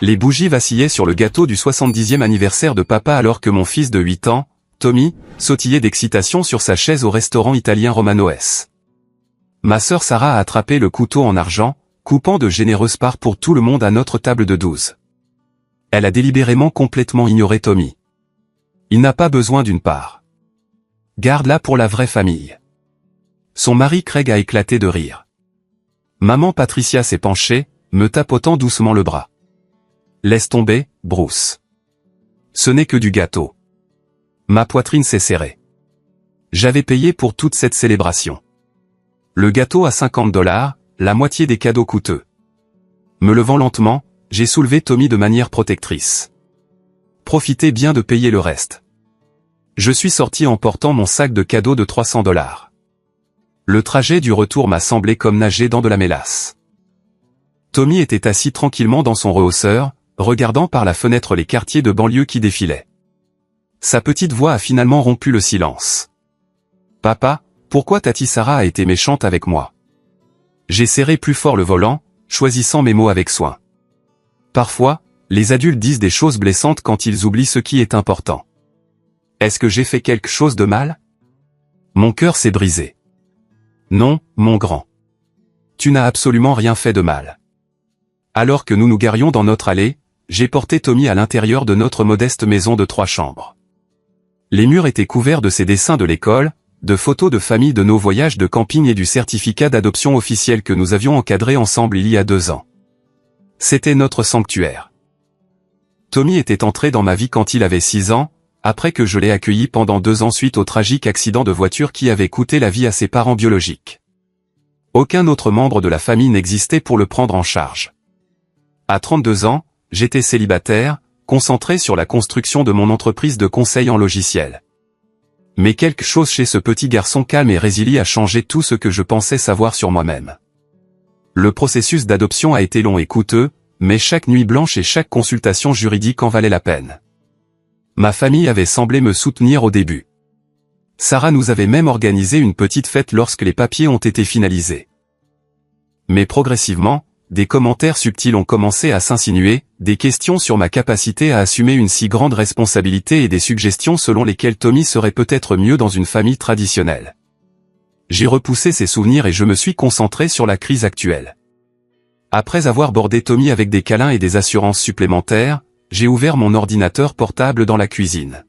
Les bougies vacillaient sur le gâteau du 70e anniversaire de papa alors que mon fils de 8 ans, Tommy, sautillait d'excitation sur sa chaise au restaurant italien Romano S. Ma sœur Sarah a attrapé le couteau en argent, coupant de généreuses parts pour tout le monde à notre table de 12. Elle a délibérément complètement ignoré Tommy. Il n'a pas besoin d'une part. Garde-la pour la vraie famille. Son mari Craig a éclaté de rire. Maman Patricia s'est penchée, me tapotant doucement le bras. Laisse tomber, Bruce. Ce n'est que du gâteau. Ma poitrine s'est serrée. J'avais payé pour toute cette célébration. Le gâteau à $50, la moitié des cadeaux coûteux. Me levant lentement, j'ai soulevé Tommy de manière protectrice. Profitez bien de payer le reste. Je suis sorti en portant mon sac de cadeaux de $300. Le trajet du retour m'a semblé comme nager dans de la mélasse. Tommy était assis tranquillement dans son rehausseur, regardant par la fenêtre les quartiers de banlieue qui défilaient. Sa petite voix a finalement rompu le silence. Papa, pourquoi Tati Sarah a été méchante avec moi? J'ai serré plus fort le volant, choisissant mes mots avec soin. Parfois, les adultes disent des choses blessantes quand ils oublient ce qui est important. Est-ce que j'ai fait quelque chose de mal? Mon cœur s'est brisé. Non, mon grand. Tu n'as absolument rien fait de mal. Alors que nous nous garions dans notre allée, j'ai porté Tommy à l'intérieur de notre modeste maison de 3 chambres. Les murs étaient couverts de ses dessins de l'école, de photos de famille de nos voyages de camping et du certificat d'adoption officiel que nous avions encadré ensemble il y a 2 ans. C'était notre sanctuaire. Tommy était entré dans ma vie quand il avait 6 ans, après que je l'ai accueilli pendant 2 ans suite au tragique accident de voiture qui avait coûté la vie à ses parents biologiques. Aucun autre membre de la famille n'existait pour le prendre en charge. À 32 ans, j'étais célibataire, concentré sur la construction de mon entreprise de conseil en logiciel. Mais quelque chose chez ce petit garçon calme et résilient a changé tout ce que je pensais savoir sur moi-même. Le processus d'adoption a été long et coûteux, mais chaque nuit blanche et chaque consultation juridique en valait la peine. Ma famille avait semblé me soutenir au début. Sarah nous avait même organisé une petite fête lorsque les papiers ont été finalisés. Mais progressivement, des commentaires subtils ont commencé à s'insinuer, des questions sur ma capacité à assumer une si grande responsabilité et des suggestions selon lesquelles Tommy serait peut-être mieux dans une famille traditionnelle. J'ai repoussé ces souvenirs et je me suis concentré sur la crise actuelle. Après avoir bordé Tommy avec des câlins et des assurances supplémentaires, j'ai ouvert mon ordinateur portable dans la cuisine.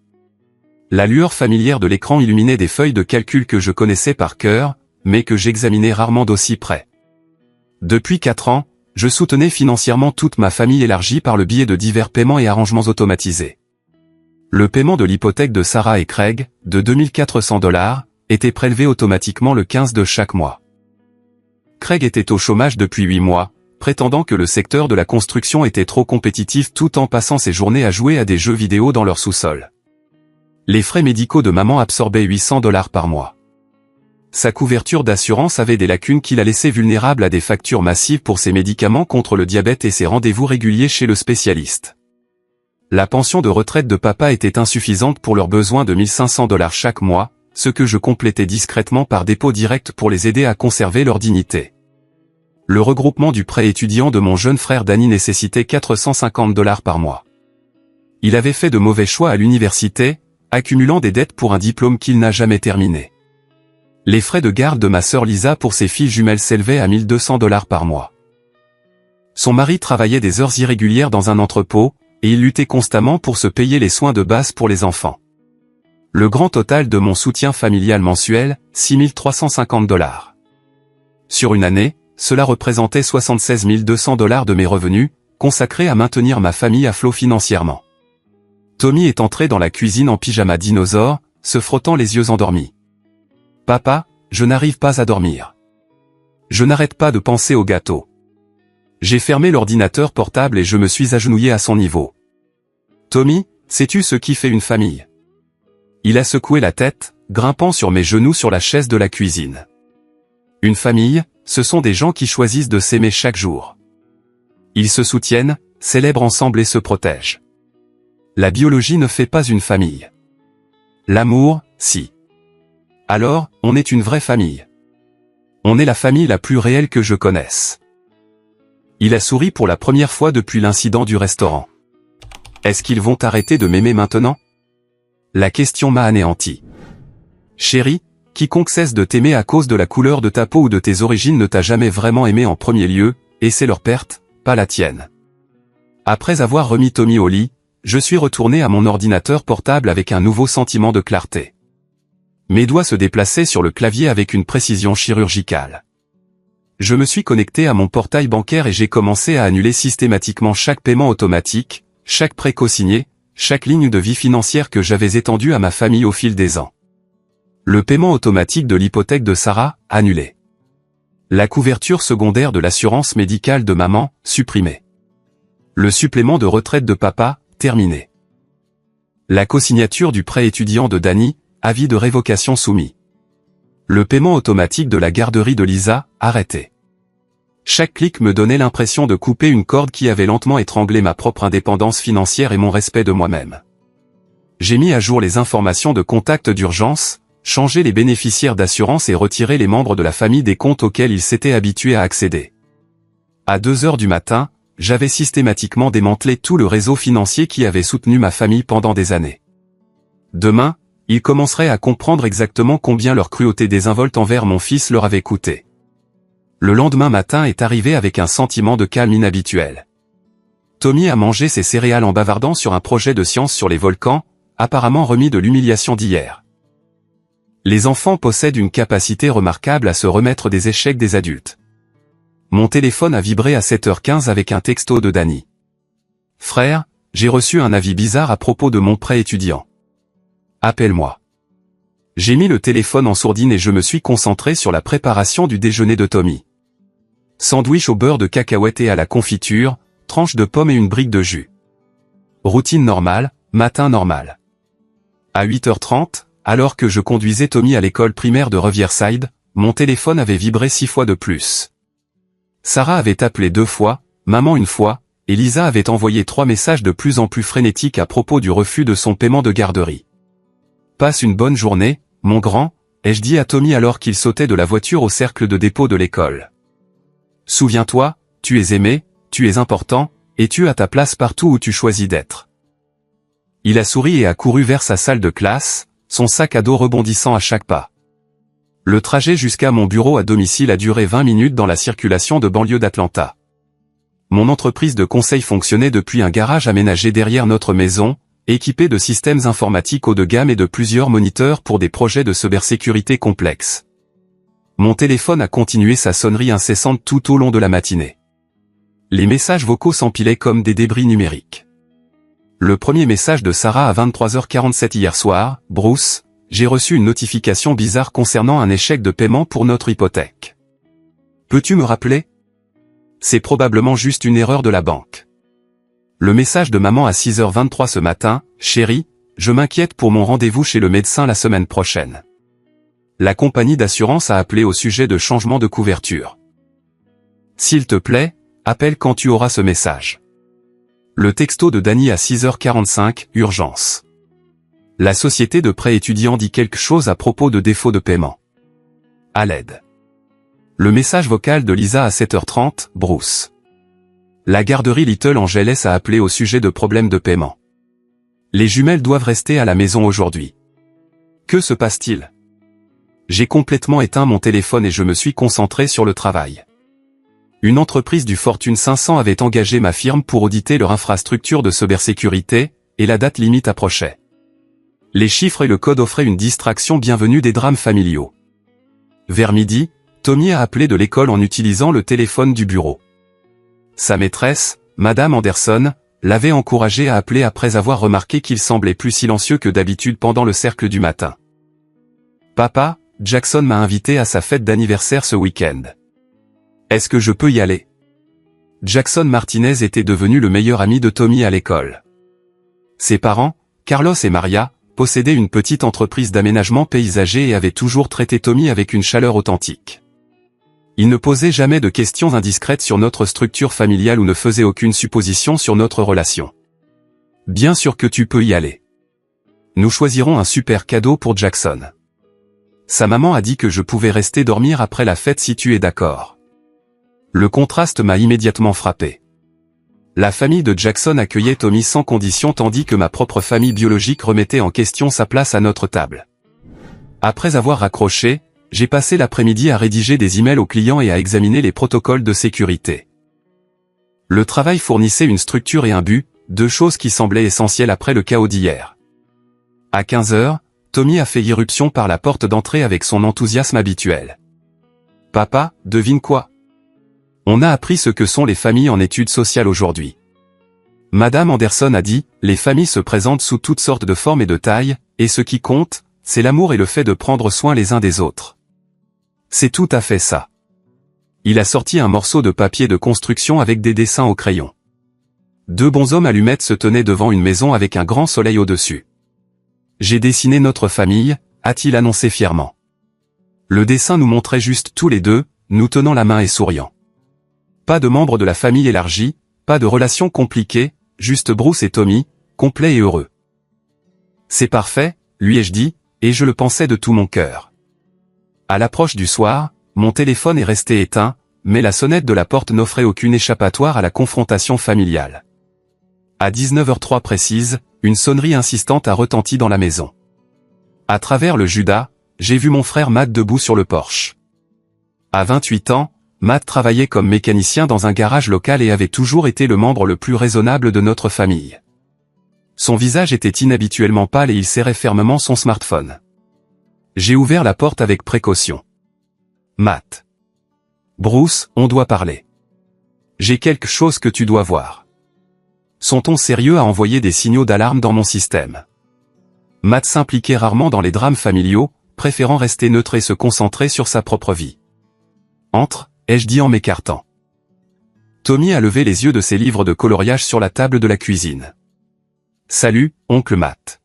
La lueur familière de l'écran illuminait des feuilles de calcul que je connaissais par cœur, mais que j'examinais rarement d'aussi près. Depuis 4 ans, je soutenais financièrement toute ma famille élargie par le biais de divers paiements et arrangements automatisés. Le paiement de l'hypothèque de Sarah et Craig, de $2400, était prélevé automatiquement le 15 de chaque mois. Craig était au chômage depuis 8 mois, prétendant que le secteur de la construction était trop compétitif tout en passant ses journées à jouer à des jeux vidéo dans leur sous-sol. Les frais médicaux de maman absorbaient $800 par mois. Sa couverture d'assurance avait des lacunes qui la laissaient vulnérable à des factures massives pour ses médicaments contre le diabète et ses rendez-vous réguliers chez le spécialiste. La pension de retraite de papa était insuffisante pour leurs besoins de $1500 chaque mois, ce que je complétais discrètement par dépôt direct pour les aider à conserver leur dignité. Le regroupement du prêt étudiant de mon jeune frère Danny nécessitait $450 par mois. Il avait fait de mauvais choix à l'université, accumulant des dettes pour un diplôme qu'il n'a jamais terminé. Les frais de garde de ma sœur Lisa pour ses filles jumelles s'élevaient à $1200 par mois. Son mari travaillait des heures irrégulières dans un entrepôt, et il luttait constamment pour se payer les soins de base pour les enfants. Le grand total de mon soutien familial mensuel, $6350. Sur une année, cela représentait $76 200 de mes revenus, consacrés à maintenir ma famille à flot financièrement. Tommy est entré dans la cuisine en pyjama dinosaure, se frottant les yeux endormis. « Papa, je n'arrive pas à dormir. Je n'arrête pas de penser au gâteau. » J'ai fermé l'ordinateur portable et je me suis agenouillé à son niveau. « Tommy, sais-tu ce qui fait une famille ?» Il a secoué la tête, grimpant sur mes genoux sur la chaise de la cuisine. « Une famille, ce sont des gens qui choisissent de s'aimer chaque jour. Ils se soutiennent, célèbrent ensemble et se protègent. La biologie ne fait pas une famille. L'amour, si. Alors, on est une vraie famille. On est la famille la plus réelle que je connaisse. Il a souri pour la première fois depuis l'incident du restaurant. Est-ce qu'ils vont arrêter de m'aimer maintenant? La question m'a anéanti. Chérie, quiconque cesse de t'aimer à cause de la couleur de ta peau ou de tes origines ne t'a jamais vraiment aimé en premier lieu, et c'est leur perte, pas la tienne. Après avoir remis Tommy au lit, je suis retourné à mon ordinateur portable avec un nouveau sentiment de clarté. Mes doigts se déplaçaient sur le clavier avec une précision chirurgicale. Je me suis connecté à mon portail bancaire et j'ai commencé à annuler systématiquement chaque paiement automatique, chaque prêt cosigné, chaque ligne de vie financière que j'avais étendue à ma famille au fil des ans. Le paiement automatique de l'hypothèque de Sarah, annulé. La couverture secondaire de l'assurance médicale de maman, supprimée. Le supplément de retraite de papa, terminé. La cosignature du prêt étudiant de Danny, avis de révocation soumis. Le paiement automatique de la garderie de Lisa, arrêté. Chaque clic me donnait l'impression de couper une corde qui avait lentement étranglé ma propre indépendance financière et mon respect de moi-même. J'ai mis à jour les informations de contact d'urgence, changé les bénéficiaires d'assurance et retiré les membres de la famille des comptes auxquels ils s'étaient habitués à accéder. À 2 heures du matin, j'avais systématiquement démantelé tout le réseau financier qui avait soutenu ma famille pendant des années. Demain, ils commenceraient à comprendre exactement combien leur cruauté désinvolte envers mon fils leur avait coûté. Le lendemain matin est arrivé avec un sentiment de calme inhabituel. Tommy a mangé ses céréales en bavardant sur un projet de science sur les volcans, apparemment remis de l'humiliation d'hier. Les enfants possèdent une capacité remarquable à se remettre des échecs des adultes. Mon téléphone a vibré à 7h15 avec un texto de Danny. « Frère, j'ai reçu un avis bizarre à propos de mon prêt étudiant. Appelle-moi. » J'ai mis le téléphone en sourdine et je me suis concentré sur la préparation du déjeuner de Tommy. Sandwich au beurre de cacahuète et à la confiture, tranche de pomme et une brique de jus. Routine normale, matin normal. À 8h30, alors que je conduisais Tommy à l'école primaire de Riverside, mon téléphone avait vibré 6 fois de plus. Sarah avait appelé 2 fois, maman 1 fois, et Lisa avait envoyé 3 messages de plus en plus frénétiques à propos du refus de son paiement de garderie. « Passe une bonne journée, mon grand », ai-je dit à Tommy alors qu'il sautait de la voiture au cercle de dépôt de l'école. « Souviens-toi, tu es aimé, tu es important, et tu as ta place partout où tu choisis d'être. » Il a souri et a couru vers sa salle de classe, son sac à dos rebondissant à chaque pas. Le trajet jusqu'à mon bureau à domicile a duré 20 minutes dans la circulation de banlieue d'Atlanta. Mon entreprise de conseil fonctionnait depuis un garage aménagé derrière notre maison, équipé de systèmes informatiques haut de gamme et de plusieurs moniteurs pour des projets de cybersécurité complexes. Mon téléphone a continué sa sonnerie incessante tout au long de la matinée. Les messages vocaux s'empilaient comme des débris numériques. Le premier message de Sarah à 23h47 hier soir, « Bruce, j'ai reçu une notification bizarre concernant un échec de paiement pour notre hypothèque. Peux-tu me rappeler? C'est probablement juste une erreur de la banque. » Le message de maman à 6h23 ce matin, « Chérie, je m'inquiète pour mon rendez-vous chez le médecin la semaine prochaine. La compagnie d'assurance a appelé au sujet de changement de couverture. S'il te plaît, appelle quand tu auras ce message. » Le texto de Danny à 6h45, urgence. La société de prêt étudiant dit quelque chose à propos de défaut de paiement. À l'aide. Le message vocal de Lisa à 7h30, Bruce. La garderie Little Angeles a appelé au sujet de problèmes de paiement. Les jumelles doivent rester à la maison aujourd'hui. Que se passe-t-il? J'ai complètement éteint mon téléphone et je me suis concentré sur le travail. Une entreprise du Fortune 500 avait engagé ma firme pour auditer leur infrastructure de cybersécurité, et la date limite approchait. Les chiffres et le code offraient une distraction bienvenue des drames familiaux. Vers midi, Tommy a appelé de l'école en utilisant le téléphone du bureau. Sa maîtresse, Madame Anderson, l'avait encouragé à appeler après avoir remarqué qu'il semblait plus silencieux que d'habitude pendant le cercle du matin. « Papa, Jackson m'a invité à sa fête d'anniversaire ce week-end. Est-ce que je peux y aller? » Jackson Martinez était devenu le meilleur ami de Tommy à l'école. Ses parents, Carlos et Maria, possédaient une petite entreprise d'aménagement paysager et avaient toujours traité Tommy avec une chaleur authentique. Il ne posait jamais de questions indiscrètes sur notre structure familiale ou ne faisait aucune supposition sur notre relation. « Bien sûr que tu peux y aller. Nous choisirons un super cadeau pour Jackson. Sa maman a dit que je pouvais rester dormir après la fête si tu es d'accord. » Le contraste m'a immédiatement frappé. La famille de Jackson accueillait Tommy sans condition tandis que ma propre famille biologique remettait en question sa place à notre table. Après avoir raccroché, j'ai passé l'après-midi à rédiger des emails aux clients et à examiner les protocoles de sécurité. Le travail fournissait une structure et un but, deux choses qui semblaient essentielles après le chaos d'hier. À 15 heures, Tommy a fait irruption par la porte d'entrée avec son enthousiasme habituel. « Papa, devine quoi ? On a appris ce que sont les familles en études sociales aujourd'hui. Madame Anderson a dit, les familles se présentent sous toutes sortes de formes et de tailles, et ce qui compte, c'est l'amour et le fait de prendre soin les uns des autres. C'est tout à fait ça. » Il a sorti un morceau de papier de construction avec des dessins au crayon. Deux bonshommes allumettes se tenaient devant une maison avec un grand soleil au-dessus. « J'ai dessiné notre famille », a-t-il annoncé fièrement. Le dessin nous montrait juste tous les deux, nous tenant la main et souriant. Pas de membres de la famille élargie, pas de relations compliquées, juste Bruce et Tommy, complets et heureux. « C'est parfait », lui ai-je dit, et je le pensais de tout mon cœur. À l'approche du soir, mon téléphone est resté éteint, mais la sonnette de la porte n'offrait aucune échappatoire à la confrontation familiale. À 19h03 précise, une sonnerie insistante a retenti dans la maison. À travers le Judas, j'ai vu mon frère Matt debout sur le porche. À 28 ans, Matt travaillait comme mécanicien dans un garage local et avait toujours été le membre le plus raisonnable de notre famille. Son visage était inhabituellement pâle et il serrait fermement son smartphone. J'ai ouvert la porte avec précaution. « Matt. Bruce, on doit parler. J'ai quelque chose que tu dois voir. » Son ton sérieux a envoyé des signaux d'alarme dans mon système. Matt s'impliquait rarement dans les drames familiaux, préférant rester neutre et se concentrer sur sa propre vie. « Entre », ai-je dit en m'écartant. Tommy a levé les yeux de ses livres de coloriage sur la table de la cuisine. « Salut, oncle Matt. »«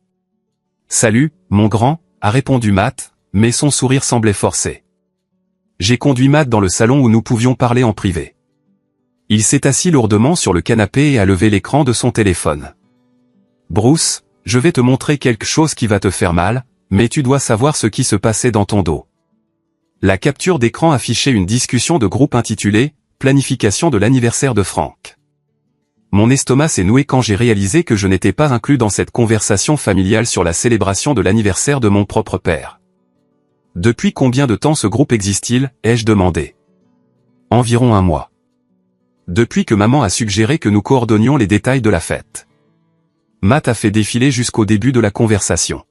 Salut, mon grand », a répondu Matt, mais son sourire semblait forcé. J'ai conduit Matt dans le salon où nous pouvions parler en privé. Il s'est assis lourdement sur le canapé et a levé l'écran de son téléphone. « Bruce, je vais te montrer quelque chose qui va te faire mal, mais tu dois savoir ce qui se passait dans ton dos. » La capture d'écran affichait une discussion de groupe intitulée « Planification de l'anniversaire de Frank ». Mon estomac s'est noué quand j'ai réalisé que je n'étais pas inclus dans cette conversation familiale sur la célébration de l'anniversaire de mon propre père. « Depuis combien de temps ce groupe existe-t-il » ai-je demandé. « Environ 1 mois. Depuis que maman a suggéré que nous coordonnions les détails de la fête. » Matt a fait défiler jusqu'au début de la conversation.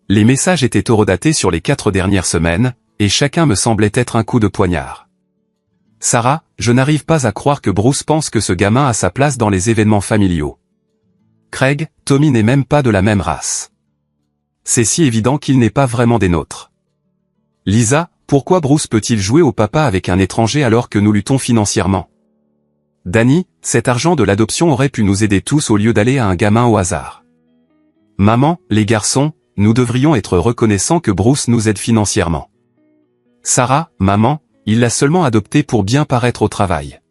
Les messages étaient horodatés sur les 4 dernières semaines, et chacun me semblait être un coup de poignard. « Sarah, je n'arrive pas à croire que Bruce pense que ce gamin a sa place dans les événements familiaux. Craig, Tommy n'est même pas de la même race. C'est si évident qu'il n'est pas vraiment des nôtres. Lisa, pourquoi Bruce peut-il jouer au papa avec un étranger alors que nous luttons financièrement? Danny, cet argent de l'adoption aurait pu nous aider tous au lieu d'aller à un gamin au hasard. Maman, les garçons, nous devrions être reconnaissants que Bruce nous aide financièrement. Sarah, maman, il l'a seulement adopté pour bien paraître au travail.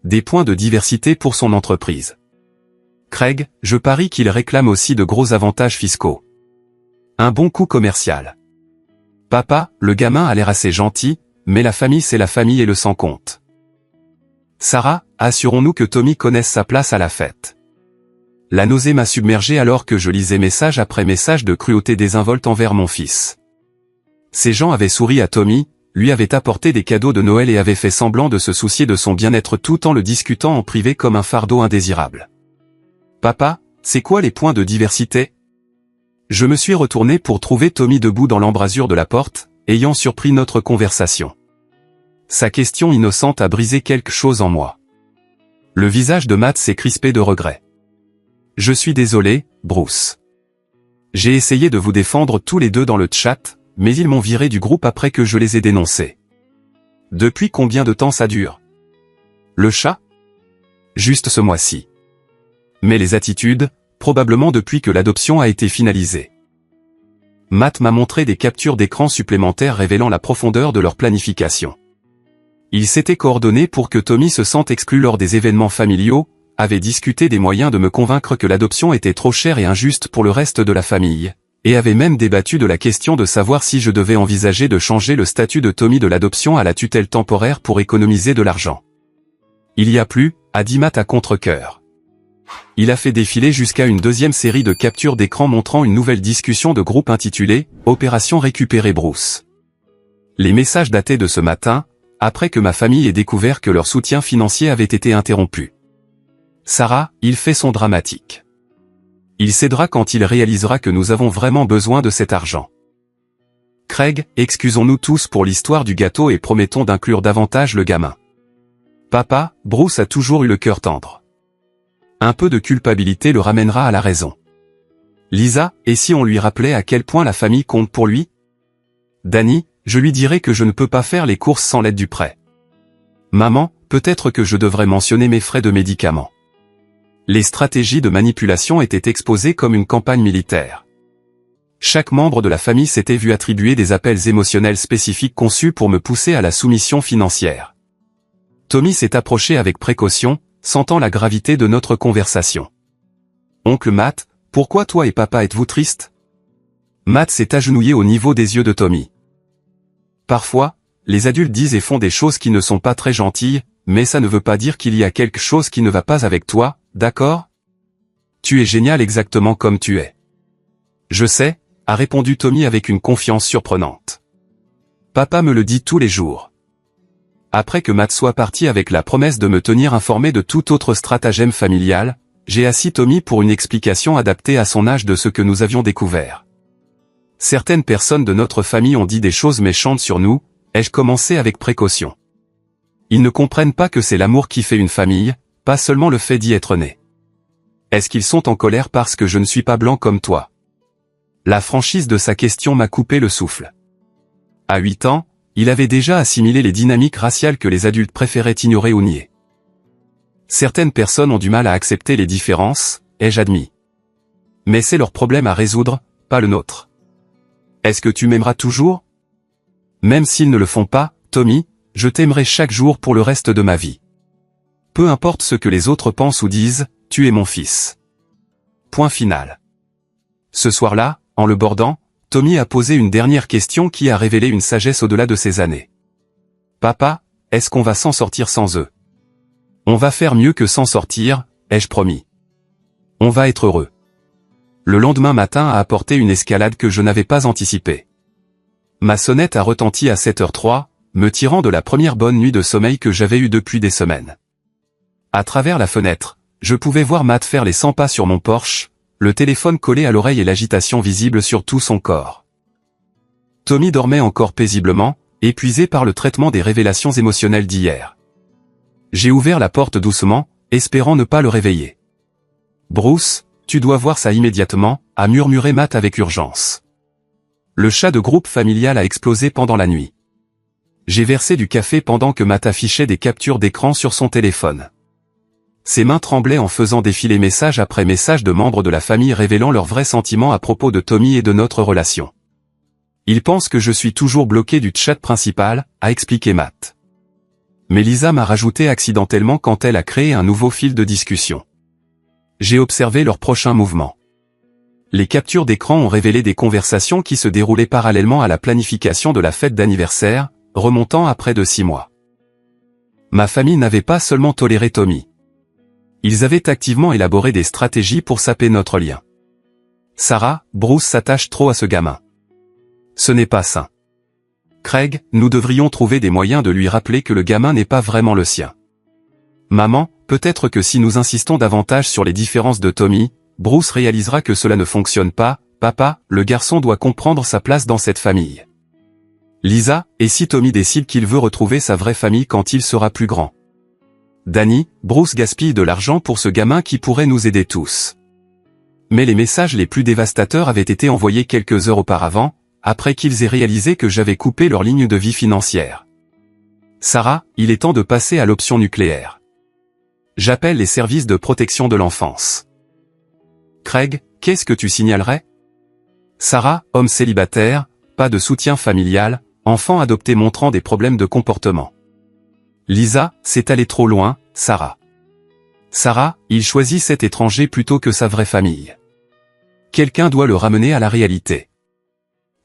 Des points de diversité pour son entreprise. Craig, je parie qu'il réclame aussi de gros avantages fiscaux. Un bon coup commercial. Papa, le gamin a l'air assez gentil, mais la famille c'est la famille et le sang compte. Sarah, assurons-nous que Tommy connaisse sa place à la fête. La nausée m'a submergé alors que je lisais message après message de cruauté désinvolte envers mon fils. Ces gens avaient souri à Tommy, lui avaient apporté des cadeaux de Noël et avaient fait semblant de se soucier de son bien-être tout en le discutant en privé comme un fardeau indésirable. Papa, c'est quoi les points de diversité? Je me suis retourné pour trouver Tommy debout dans l'embrasure de la porte, ayant surpris notre conversation. Sa question innocente a brisé quelque chose en moi. Le visage de Matt s'est crispé de regret. Je suis désolé, Bruce. J'ai essayé de vous défendre tous les deux dans le chat, mais ils m'ont viré du groupe après que je les ai dénoncés. Depuis combien de temps ça dure? Le chat? Juste ce mois-ci. Mais les attitudes, probablement depuis que l'adoption a été finalisée. Matt m'a montré des captures d'écran supplémentaires révélant la profondeur de leur planification. Ils s'étaient coordonnés pour que Tommy se sente exclu lors des événements familiaux, avaient discuté des moyens de me convaincre que l'adoption était trop chère et injuste pour le reste de la famille, et avait même débattu de la question de savoir si je devais envisager de changer le statut de Tommy de l'adoption à la tutelle temporaire pour économiser de l'argent. Il y a plus, a dit Matt à contre-cœur. Il a fait défiler jusqu'à une deuxième série de captures d'écran montrant une nouvelle discussion de groupe intitulée « Opération récupérer Bruce ». Les messages dataient de ce matin, après que ma famille ait découvert que leur soutien financier avait été interrompu. Sarah, il fait son dramatique. Il cédera quand il réalisera que nous avons vraiment besoin de cet argent. Craig, excusons-nous tous pour l'histoire du gâteau et promettons d'inclure davantage le gamin. Papa, Bruce a toujours eu le cœur tendre. Un peu de culpabilité le ramènera à la raison. Lisa, et si on lui rappelait à quel point la famille compte pour lui? Danny, je lui dirai que je ne peux pas faire les courses sans l'aide du prêt. Maman, peut-être que je devrais mentionner mes frais de médicaments. Les stratégies de manipulation étaient exposées comme une campagne militaire. Chaque membre de la famille s'était vu attribuer des appels émotionnels spécifiques conçus pour me pousser à la soumission financière. Tommy s'est approché avec précaution, sentant la gravité de notre conversation. Oncle Matt, pourquoi toi et papa êtes-vous tristes? Matt s'est agenouillé au niveau des yeux de Tommy. Parfois, les adultes disent et font des choses qui ne sont pas très gentilles, mais ça ne veut pas dire qu'il y a quelque chose qui ne va pas avec toi, d'accord? Tu es génial exactement comme tu es. Je sais, a répondu Tommy avec une confiance surprenante. Papa me le dit tous les jours. Après que Matt soit parti avec la promesse de me tenir informé de tout autre stratagème familial, j'ai assis Tommy pour une explication adaptée à son âge de ce que nous avions découvert. Certaines personnes de notre famille ont dit des choses méchantes sur nous, ai-je commencé avec précaution. Ils ne comprennent pas que c'est l'amour qui fait une famille, pas seulement le fait d'y être né. Est-ce qu'ils sont en colère parce que je ne suis pas blanc comme toi? La franchise de sa question m'a coupé le souffle. À 8 ans, il avait déjà assimilé les dynamiques raciales que les adultes préféraient ignorer ou nier. Certaines personnes ont du mal à accepter les différences, ai-je admis. Mais c'est leur problème à résoudre, pas le nôtre. Est-ce que tu m'aimeras toujours? Même s'ils ne le font pas, Tommy, je t'aimerai chaque jour pour le reste de ma vie. Peu importe ce que les autres pensent ou disent, tu es mon fils. Point final. Ce soir-là, en le bordant, Tommy a posé une dernière question qui a révélé une sagesse au-delà de ses années. Papa, est-ce qu'on va s'en sortir sans eux? On va faire mieux que s'en sortir, ai-je promis. On va être heureux. Le lendemain matin a apporté une escalade que je n'avais pas anticipée. Ma sonnette a retenti à 7h03, me tirant de la première bonne nuit de sommeil que j'avais eue depuis des semaines. À travers la fenêtre, je pouvais voir Matt faire les 100 pas sur mon Porsche, le téléphone collé à l'oreille et l'agitation visible sur tout son corps. Tommy dormait encore paisiblement, épuisé par le traitement des révélations émotionnelles d'hier. J'ai ouvert la porte doucement, espérant ne pas le réveiller. Bruce, tu dois voir ça immédiatement, a murmuré Matt avec urgence. Le chat de groupe familial a explosé pendant la nuit. J'ai versé du café pendant que Matt affichait des captures d'écran sur son téléphone. Ses mains tremblaient en faisant défiler message après message de membres de la famille révélant leurs vrais sentiments à propos de Tommy et de notre relation. Il pense que je suis toujours bloqué du chat principal, a expliqué Matt. Mais Lisa m'a rajouté accidentellement quand elle a créé un nouveau fil de discussion. J'ai observé leurs prochains mouvements. Les captures d'écran ont révélé des conversations qui se déroulaient parallèlement à la planification de la fête d'anniversaire, remontant à près de 6 mois. Ma famille n'avait pas seulement toléré Tommy. Ils avaient activement élaboré des stratégies pour saper notre lien. Sarah, Bruce s'attache trop à ce gamin. Ce n'est pas sain. Craig, nous devrions trouver des moyens de lui rappeler que le gamin n'est pas vraiment le sien. Maman, peut-être que si nous insistons davantage sur les différences de Tommy, Bruce réalisera que cela ne fonctionne pas. Papa, le garçon doit comprendre sa place dans cette famille. Lisa, et si Tommy décide qu'il veut retrouver sa vraie famille quand il sera plus grand? Danny, Bruce gaspille de l'argent pour ce gamin qui pourrait nous aider tous. Mais les messages les plus dévastateurs avaient été envoyés quelques heures auparavant, après qu'ils aient réalisé que j'avais coupé leur ligne de vie financière. Sarah, il est temps de passer à l'option nucléaire. J'appelle les services de protection de l'enfance. Craig, qu'est-ce que tu signalerais? Sarah, homme célibataire, pas de soutien familial, enfant adopté montrant des problèmes de comportement. Lisa, c'est allé trop loin, Sarah. Sarah, il choisit cet étranger plutôt que sa vraie famille. Quelqu'un doit le ramener à la réalité.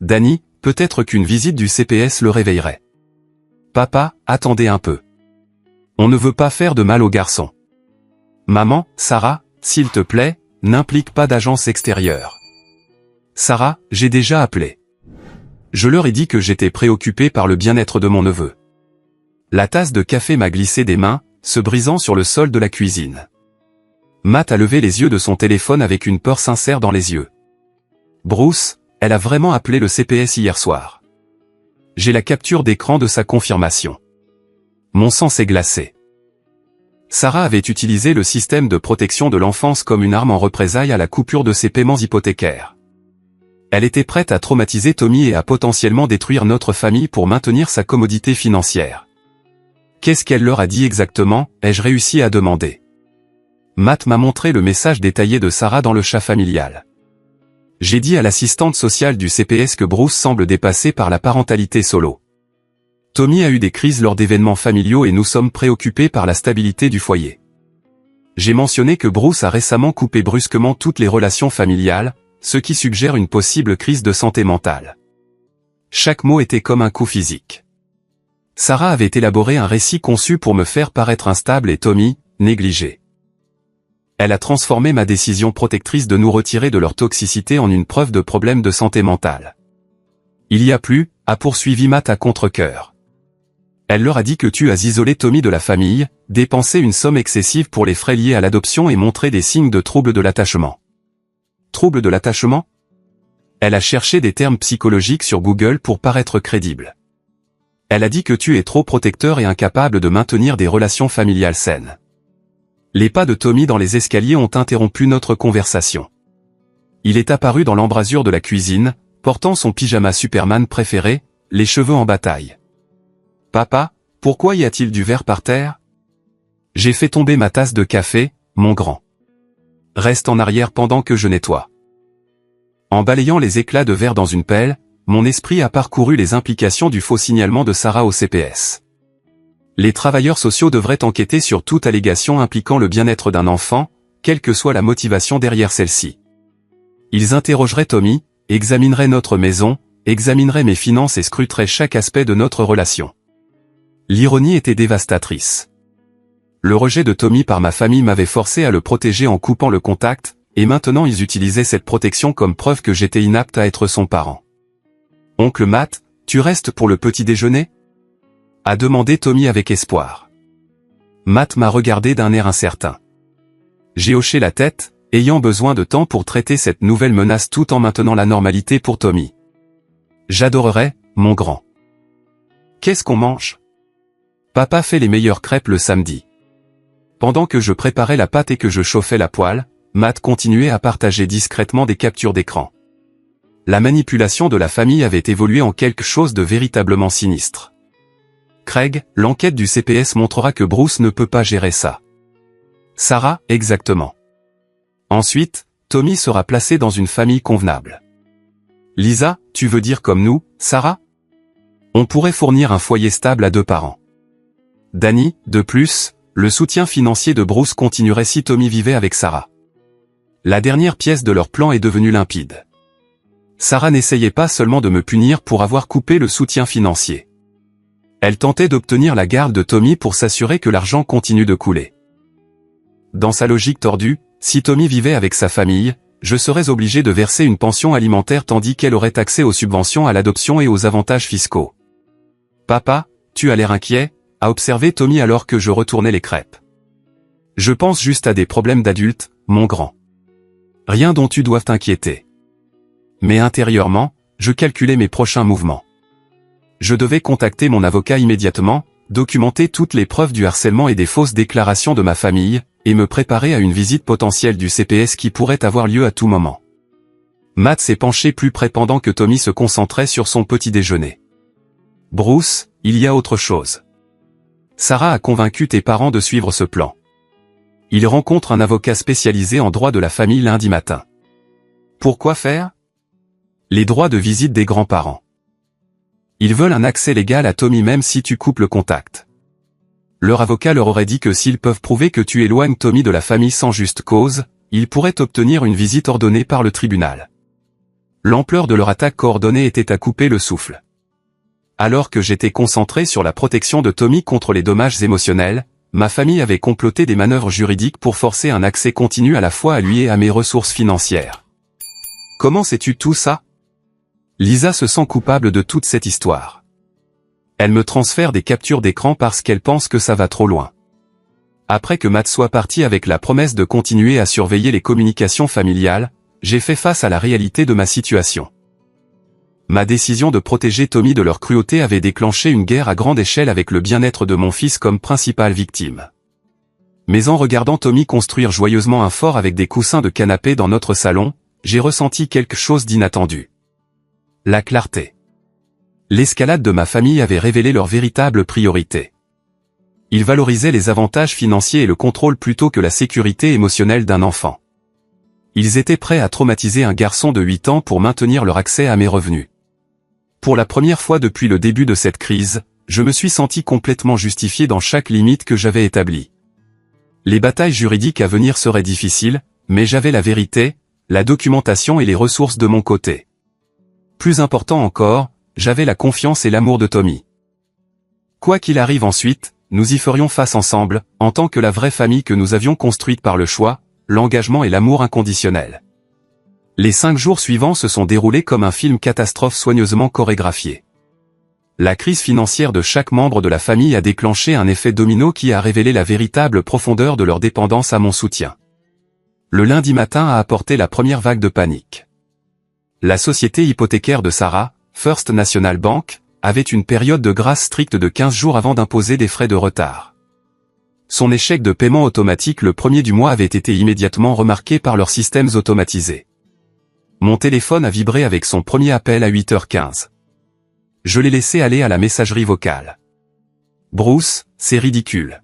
Danny, peut-être qu'une visite du CPS le réveillerait. Papa, attendez un peu. On ne veut pas faire de mal aux garçons. Maman, Sarah, s'il te plaît, n'implique pas d'agence extérieure. Sarah, j'ai déjà appelé. Je leur ai dit que j'étais préoccupé par le bien-être de mon neveu. La tasse de café m'a glissé des mains, se brisant sur le sol de la cuisine. Matt a levé les yeux de son téléphone avec une peur sincère dans les yeux. Bruce, elle a vraiment appelé le CPS hier soir. J'ai la capture d'écran de sa confirmation. Mon sang s'est glacé. Sarah avait utilisé le système de protection de l'enfance comme une arme en représailles à la coupure de ses paiements hypothécaires. Elle était prête à traumatiser Tommy et à potentiellement détruire notre famille pour maintenir sa commodité financière. Qu'est-ce qu'elle leur a dit exactement, ai-je réussi à demander. Matt m'a montré le message détaillé de Sarah dans le chat familial. J'ai dit à l'assistante sociale du CPS que Bruce semble dépassé par la parentalité solo. Tommy a eu des crises lors d'événements familiaux et nous sommes préoccupés par la stabilité du foyer. J'ai mentionné que Bruce a récemment coupé brusquement toutes les relations familiales, ce qui suggère une possible crise de santé mentale. Chaque mot était comme un coup physique. Sarah avait élaboré un récit conçu pour me faire paraître instable et Tommy, négligé. Elle a transformé ma décision protectrice de nous retirer de leur toxicité en une preuve de problème de santé mentale. Il y a plus, a poursuivi Matt à contre-cœur. Elle leur a dit que tu as isolé Tommy de la famille, dépensé une somme excessive pour les frais liés à l'adoption et montré des signes de troubles de l'attachement. Troubles de l'attachement? Elle a cherché des termes psychologiques sur Google pour paraître crédible. Elle a dit que tu es trop protecteur et incapable de maintenir des relations familiales saines. Les pas de Tommy dans les escaliers ont interrompu notre conversation. Il est apparu dans l'embrasure de la cuisine, portant son pyjama Superman préféré, les cheveux en bataille. Papa, pourquoi y a-t-il du verre par terre? J'ai fait tomber ma tasse de café, mon grand. Reste en arrière pendant que je nettoie. En balayant les éclats de verre dans une pelle, mon esprit a parcouru les implications du faux signalement de Sarah au CPS. Les travailleurs sociaux devraient enquêter sur toute allégation impliquant le bien-être d'un enfant, quelle que soit la motivation derrière celle-ci. Ils interrogeraient Tommy, examineraient notre maison, examineraient mes finances et scruteraient chaque aspect de notre relation. L'ironie était dévastatrice. Le rejet de Tommy par ma famille m'avait forcé à le protéger en coupant le contact, et maintenant ils utilisaient cette protection comme preuve que j'étais inapte à être son parent. Oncle Matt, tu restes pour le petit déjeuner? A demandé Tommy avec espoir. Matt m'a regardé d'un air incertain. J'ai hoché la tête, ayant besoin de temps pour traiter cette nouvelle menace tout en maintenant la normalité pour Tommy. J'adorerais, mon grand. Qu'est-ce qu'on mange? Papa fait les meilleures crêpes le samedi. Pendant que je préparais la pâte et que je chauffais la poêle, Matt continuait à partager discrètement des captures d'écran. La manipulation de la famille avait évolué en quelque chose de véritablement sinistre. Craig, l'enquête du CPS montrera que Bruce ne peut pas gérer ça. Sarah, exactement. Ensuite, Tommy sera placé dans une famille convenable. Lisa, tu veux dire comme nous, Sarah? On pourrait fournir un foyer stable à 2 parents. Danny, de plus, le soutien financier de Bruce continuerait si Tommy vivait avec Sarah. La dernière pièce de leur plan est devenue limpide. Sarah n'essayait pas seulement de me punir pour avoir coupé le soutien financier. Elle tentait d'obtenir la garde de Tommy pour s'assurer que l'argent continue de couler. Dans sa logique tordue, si Tommy vivait avec sa famille, je serais obligé de verser une pension alimentaire tandis qu'elle aurait accès aux subventions à l'adoption et aux avantages fiscaux. Papa, tu as l'air inquiet, a observé Tommy alors que je retournais les crêpes. Je pense juste à des problèmes d'adultes, mon grand. Rien dont tu doives t'inquiéter. Mais intérieurement, je calculais mes prochains mouvements. Je devais contacter mon avocat immédiatement, documenter toutes les preuves du harcèlement et des fausses déclarations de ma famille, et me préparer à une visite potentielle du CPS qui pourrait avoir lieu à tout moment. Matt s'est penché plus près pendant que Tommy se concentrait sur son petit déjeuner. Bruce, il y a autre chose. Sarah a convaincu tes parents de suivre ce plan. Ils rencontrent un avocat spécialisé en droit de la famille lundi matin. Pourquoi faire? Les droits de visite des grands-parents. Ils veulent un accès légal à Tommy même si tu coupes le contact. Leur avocat leur aurait dit que s'ils peuvent prouver que tu éloignes Tommy de la famille sans juste cause, ils pourraient obtenir une visite ordonnée par le tribunal. L'ampleur de leur attaque coordonnée était à couper le souffle. Alors que j'étais concentré sur la protection de Tommy contre les dommages émotionnels, ma famille avait comploté des manœuvres juridiques pour forcer un accès continu à la fois à lui et à mes ressources financières. Comment sais-tu tout ça? Lisa se sent coupable de toute cette histoire. Elle me transfère des captures d'écran parce qu'elle pense que ça va trop loin. Après que Matt soit parti avec la promesse de continuer à surveiller les communications familiales, j'ai fait face à la réalité de ma situation. Ma décision de protéger Tommy de leur cruauté avait déclenché une guerre à grande échelle avec le bien-être de mon fils comme principale victime. Mais en regardant Tommy construire joyeusement un fort avec des coussins de canapé dans notre salon, j'ai ressenti quelque chose d'inattendu. La clarté. L'escalade de ma famille avait révélé leurs véritables priorités. Ils valorisaient les avantages financiers et le contrôle plutôt que la sécurité émotionnelle d'un enfant. Ils étaient prêts à traumatiser un garçon de 8 ans pour maintenir leur accès à mes revenus. Pour la première fois depuis le début de cette crise, je me suis senti complètement justifié dans chaque limite que j'avais établie. Les batailles juridiques à venir seraient difficiles, mais j'avais la vérité, la documentation et les ressources de mon côté. Plus important encore, j'avais la confiance et l'amour de Tommy. Quoi qu'il arrive ensuite, nous y ferions face ensemble, en tant que la vraie famille que nous avions construite par le choix, l'engagement et l'amour inconditionnel. Les 5 jours suivants se sont déroulés comme un film catastrophe soigneusement chorégraphié. La crise financière de chaque membre de la famille a déclenché un effet domino qui a révélé la véritable profondeur de leur dépendance à mon soutien. Le lundi matin a apporté la première vague de panique. La société hypothécaire de Sarah, First National Bank, avait une période de grâce stricte de 15 jours avant d'imposer des frais de retard. Son échec de paiement automatique le premier du mois avait été immédiatement remarqué par leurs systèmes automatisés. Mon téléphone a vibré avec son premier appel à 8h15. Je l'ai laissé aller à la messagerie vocale. Bruce, c'est ridicule.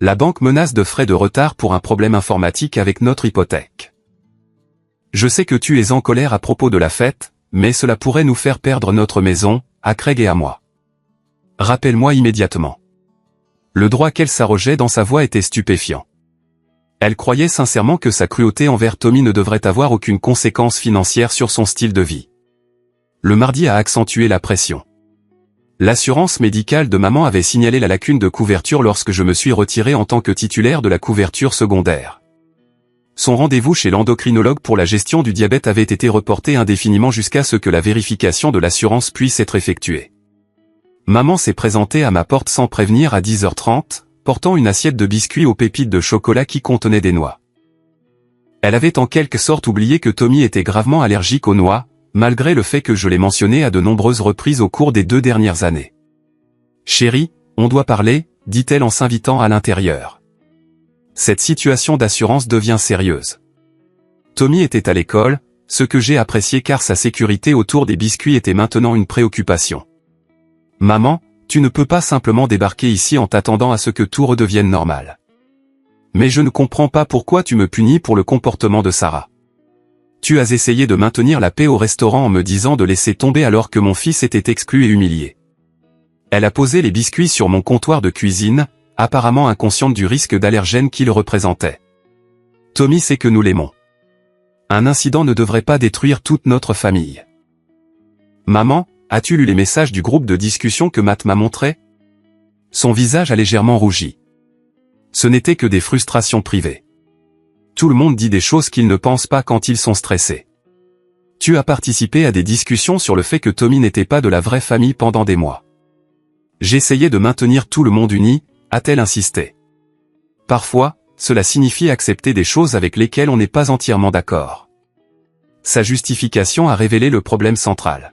La banque menace de frais de retard pour un problème informatique avec notre hypothèque. Je sais que tu es en colère à propos de la fête, mais cela pourrait nous faire perdre notre maison, à Craig et à moi. Rappelle-moi immédiatement. Le droit qu'elle s'arrogeait dans sa voix était stupéfiant. Elle croyait sincèrement que sa cruauté envers Tommy ne devrait avoir aucune conséquence financière sur son style de vie. Le mardi a accentué la pression. L'assurance médicale de maman avait signalé la lacune de couverture lorsque je me suis retiré en tant que titulaire de la couverture secondaire. Son rendez-vous chez l'endocrinologue pour la gestion du diabète avait été reporté indéfiniment jusqu'à ce que la vérification de l'assurance puisse être effectuée. Maman s'est présentée à ma porte sans prévenir à 10h30, portant une assiette de biscuits aux pépites de chocolat qui contenaient des noix. Elle avait en quelque sorte oublié que Tommy était gravement allergique aux noix, malgré le fait que je l'ai mentionné à de nombreuses reprises au cours des 2 dernières années. « Chérie, on doit parler », dit-elle en s'invitant à l'intérieur. Cette situation d'assurance devient sérieuse. Tommy était à l'école, ce que j'ai apprécié car sa sécurité autour des biscuits était maintenant une préoccupation. « Maman, tu ne peux pas simplement débarquer ici en t'attendant à ce que tout redevienne normal. Mais je ne comprends pas pourquoi tu me punis pour le comportement de Sarah. Tu as essayé de maintenir la paix au restaurant en me disant de laisser tomber alors que mon fils était exclu et humilié. » Elle a posé les biscuits sur mon comptoir de cuisine, apparemment inconsciente du risque d'allergène qu'il représentait. Tommy sait que nous l'aimons. Un incident ne devrait pas détruire toute notre famille. Maman, as-tu lu les messages du groupe de discussion que Matt m'a montré? Son visage a légèrement rougi. Ce n'était que des frustrations privées. Tout le monde dit des choses qu'ils ne pensent pas quand ils sont stressés. Tu as participé à des discussions sur le fait que Tommy n'était pas de la vraie famille pendant des mois. J'essayais de maintenir tout le monde uni, a-t-elle insisté. Parfois, cela signifie accepter des choses avec lesquelles on n'est pas entièrement d'accord. Sa justification a révélé le problème central.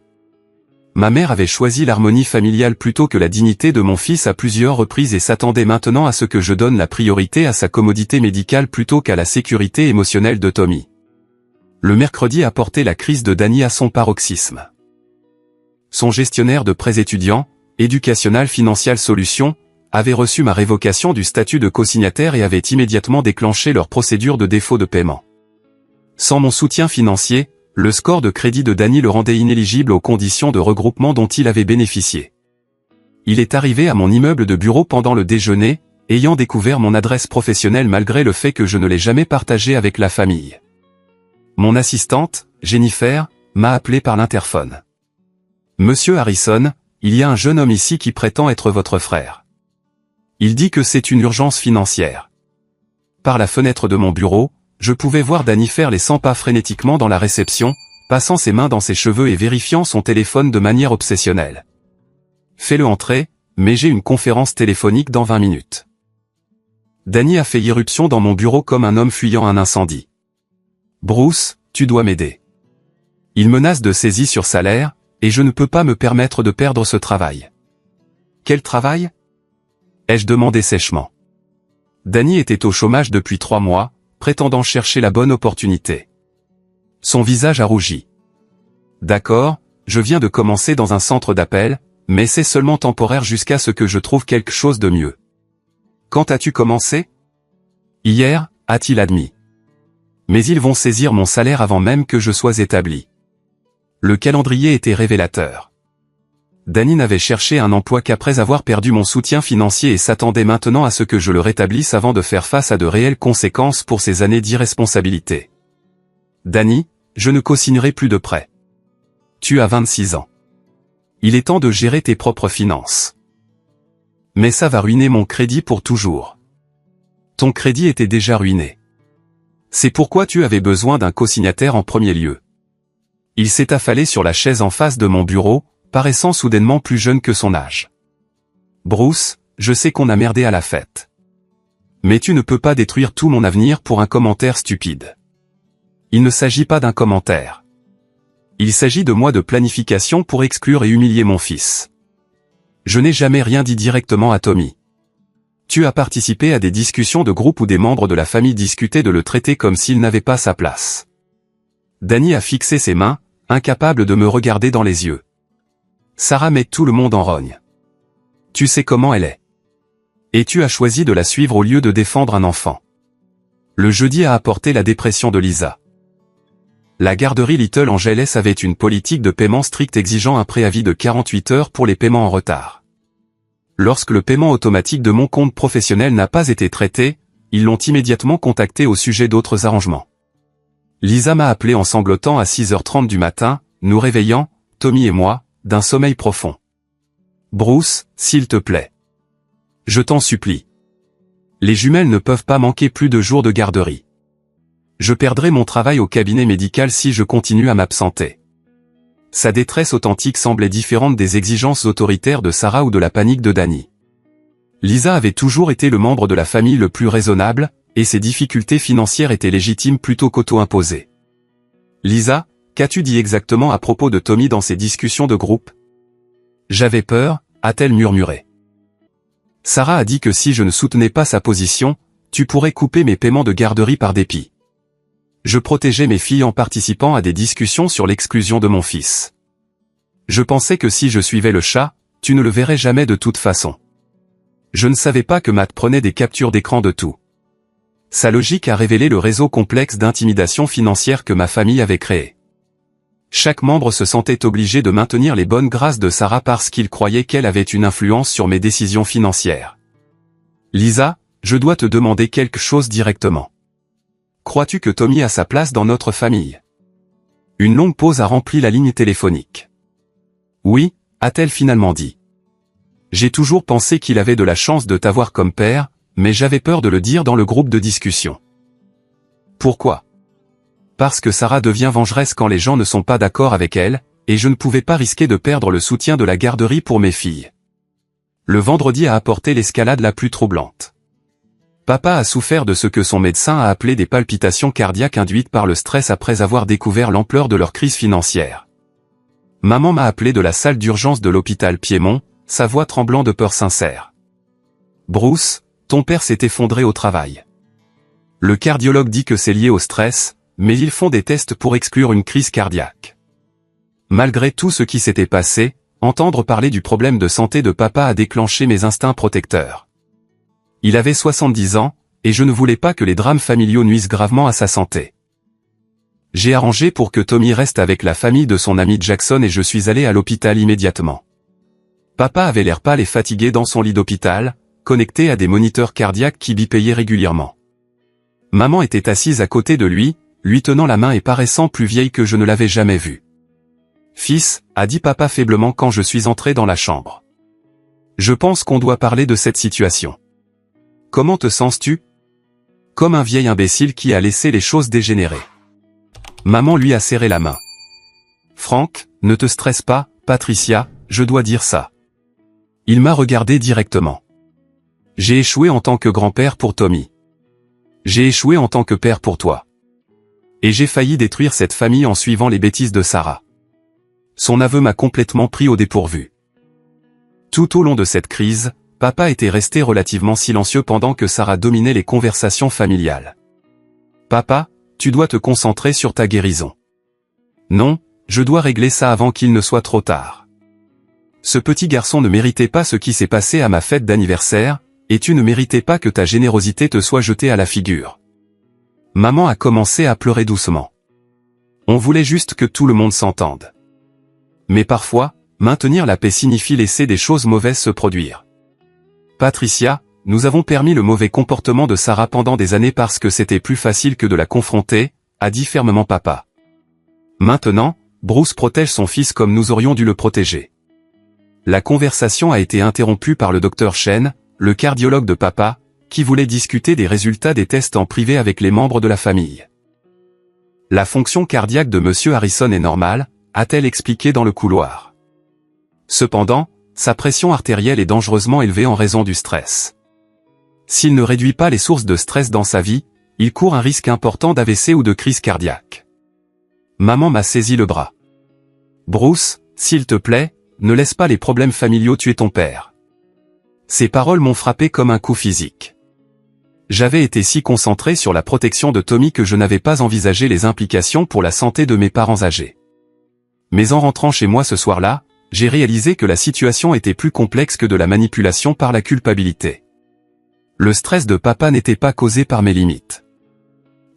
Ma mère avait choisi l'harmonie familiale plutôt que la dignité de mon fils à plusieurs reprises et s'attendait maintenant à ce que je donne la priorité à sa commodité médicale plutôt qu'à la sécurité émotionnelle de Tommy. Le mercredi a porté la crise de Danny à son paroxysme. Son gestionnaire de prêts étudiants, Educational Financial Solutions, avait reçu ma révocation du statut de cosignataire et avait immédiatement déclenché leur procédure de défaut de paiement. Sans mon soutien financier, le score de crédit de Danny le rendait inéligible aux conditions de regroupement dont il avait bénéficié. Il est arrivé à mon immeuble de bureau pendant le déjeuner, ayant découvert mon adresse professionnelle malgré le fait que je ne l'ai jamais partagée avec la famille. Mon assistante, Jennifer, m'a appelé par l'interphone. « Monsieur Harrison, il y a un jeune homme ici qui prétend être votre frère. Il dit que c'est une urgence financière. » Par la fenêtre de mon bureau, je pouvais voir Danny faire les 100 pas frénétiquement dans la réception, passant ses mains dans ses cheveux et vérifiant son téléphone de manière obsessionnelle. « Fais-le entrer, mais j'ai une conférence téléphonique dans 20 minutes. » Danny a fait irruption dans mon bureau comme un homme fuyant un incendie. « Bruce, tu dois m'aider. Il menace de saisie sur salaire, et je ne peux pas me permettre de perdre ce travail. »« Quel travail ?» ai-je demandé sèchement. Danny était au chômage depuis 3 mois, prétendant chercher la bonne opportunité. Son visage a rougi. « D'accord, je viens de commencer dans un centre d'appel, mais c'est seulement temporaire jusqu'à ce que je trouve quelque chose de mieux. »« Quand as-tu commencé ?»« Hier, » a-t-il admis. « Mais ils vont saisir mon salaire avant même que je sois établi. » Le calendrier était révélateur. Danny n'avait cherché un emploi qu'après avoir perdu mon soutien financier et s'attendait maintenant à ce que je le rétablisse avant de faire face à de réelles conséquences pour ses années d'irresponsabilité. « Danny, je ne co-signerai plus de prêt. Tu as 26 ans. Il est temps de gérer tes propres finances. »« Mais ça va ruiner mon crédit pour toujours. »« Ton crédit était déjà ruiné. C'est pourquoi tu avais besoin d'un co-signataire en premier lieu. » Il s'est affalé sur la chaise en face de mon bureau, paraissant soudainement plus jeune que son âge. « Bruce, je sais qu'on a merdé à la fête. Mais tu ne peux pas détruire tout mon avenir pour un commentaire stupide. Il ne s'agit pas d'un commentaire. Il s'agit de mois de planification pour exclure et humilier mon fils. Je n'ai jamais rien dit directement à Tommy. Tu as participé à des discussions de groupe où des membres de la famille discutaient de le traiter comme s'il n'avait pas sa place. » Danny a fixé ses mains, incapable de me regarder dans les yeux. Sarah met tout le monde en rogne. Tu sais comment elle est. Et tu as choisi de la suivre au lieu de défendre un enfant. Le jeudi a apporté la dépression de Lisa. La garderie Little Angeles avait une politique de paiement stricte exigeant un préavis de 48 heures pour les paiements en retard. Lorsque le paiement automatique de mon compte professionnel n'a pas été traité, ils l'ont immédiatement contacté au sujet d'autres arrangements. Lisa m'a appelé en sanglotant à 6h30 du matin, nous réveillant, Tommy et moi, d'un sommeil profond. « Bruce, s'il te plaît. Je t'en supplie. Les jumelles ne peuvent pas manquer plus de jours de garderie. Je perdrai mon travail au cabinet médical si je continue à m'absenter. » Sa détresse authentique semblait différente des exigences autoritaires de Sarah ou de la panique de Danny. Lisa avait toujours été le membre de la famille le plus raisonnable, et ses difficultés financières étaient légitimes plutôt qu'auto-imposées. « Lisa, qu'as-tu dit exactement à propos de Tommy dans ces discussions de groupe ? » « J'avais peur, » a-t-elle murmuré. « Sarah a dit que si je ne soutenais pas sa position, tu pourrais couper mes paiements de garderie par dépit. Je protégeais mes filles en participant à des discussions sur l'exclusion de mon fils. Je pensais que si je suivais le chat, tu ne le verrais jamais de toute façon. Je ne savais pas que Matt prenait des captures d'écran de tout. Sa logique a révélé le réseau complexe d'intimidation financière que ma famille avait créé. Chaque membre se sentait obligé de maintenir les bonnes grâces de Sarah parce qu'il croyait qu'elle avait une influence sur mes décisions financières. Lisa, je dois te demander quelque chose directement. Crois-tu que Tommy a sa place dans notre famille ? Une longue pause a rempli la ligne téléphonique. Oui, a-t-elle finalement dit. J'ai toujours pensé qu'il avait de la chance de t'avoir comme père, mais j'avais peur de le dire dans le groupe de discussion. Pourquoi ? Parce que Sarah devient vengeresse quand les gens ne sont pas d'accord avec elle, et je ne pouvais pas risquer de perdre le soutien de la garderie pour mes filles. Le vendredi a apporté l'escalade la plus troublante. Papa a souffert de ce que son médecin a appelé des palpitations cardiaques induites par le stress après avoir découvert l'ampleur de leur crise financière. Maman m'a appelé de la salle d'urgence de l'hôpital Piémont, sa voix tremblant de peur sincère. « Bruce, ton père s'est effondré au travail. Le cardiologue dit que c'est lié au stress, mais ils font des tests pour exclure une crise cardiaque. » Malgré tout ce qui s'était passé, entendre parler du problème de santé de papa a déclenché mes instincts protecteurs. Il avait 70 ans, et je ne voulais pas que les drames familiaux nuisent gravement à sa santé. J'ai arrangé pour que Tommy reste avec la famille de son ami Jackson et je suis allé à l'hôpital immédiatement. Papa avait l'air pâle et fatigué dans son lit d'hôpital, connecté à des moniteurs cardiaques qui bipayaient régulièrement. Maman était assise à côté de lui tenant la main et paraissant plus vieille que je ne l'avais jamais vue. « Fils » a dit papa faiblement quand je suis entré dans la chambre. « Je pense qu'on doit parler de cette situation. Comment te sens-tu ? » Comme un vieil imbécile qui a laissé les choses dégénérer. Maman lui a serré la main. « Franck, ne te stresse pas, Patricia, je dois dire ça. » Il m'a regardé directement. « J'ai échoué en tant que grand-père pour Tommy. J'ai échoué en tant que père pour toi. Et j'ai failli détruire cette famille en suivant les bêtises de Sarah. » Son aveu m'a complètement pris au dépourvu. Tout au long de cette crise, papa était resté relativement silencieux pendant que Sarah dominait les conversations familiales. « Papa, tu dois te concentrer sur ta guérison. »« Non, je dois régler ça avant qu'il ne soit trop tard. Ce petit garçon ne méritait pas ce qui s'est passé à ma fête d'anniversaire, et tu ne méritais pas que ta générosité te soit jetée à la figure. » Maman a commencé à pleurer doucement. On voulait juste que tout le monde s'entende. Mais parfois, maintenir la paix signifie laisser des choses mauvaises se produire. Patricia, nous avons permis le mauvais comportement de Sarah pendant des années parce que c'était plus facile que de la confronter, a dit fermement papa. Maintenant, Bruce protège son fils comme nous aurions dû le protéger. La conversation a été interrompue par le docteur Chen, le cardiologue de papa, qui voulait discuter des résultats des tests en privé avec les membres de la famille. La fonction cardiaque de monsieur Harrison est normale, a-t-elle expliqué dans le couloir. Cependant, sa pression artérielle est dangereusement élevée en raison du stress. S'il ne réduit pas les sources de stress dans sa vie, il court un risque important d'AVC ou de crise cardiaque. Maman m'a saisi le bras. « Bruce, s'il te plaît, ne laisse pas les problèmes familiaux tuer ton père. » Ces paroles m'ont frappé comme un coup physique. J'avais été si concentré sur la protection de Tommy que je n'avais pas envisagé les implications pour la santé de mes parents âgés. Mais en rentrant chez moi ce soir-là, j'ai réalisé que la situation était plus complexe que de la manipulation par la culpabilité. Le stress de papa n'était pas causé par mes limites.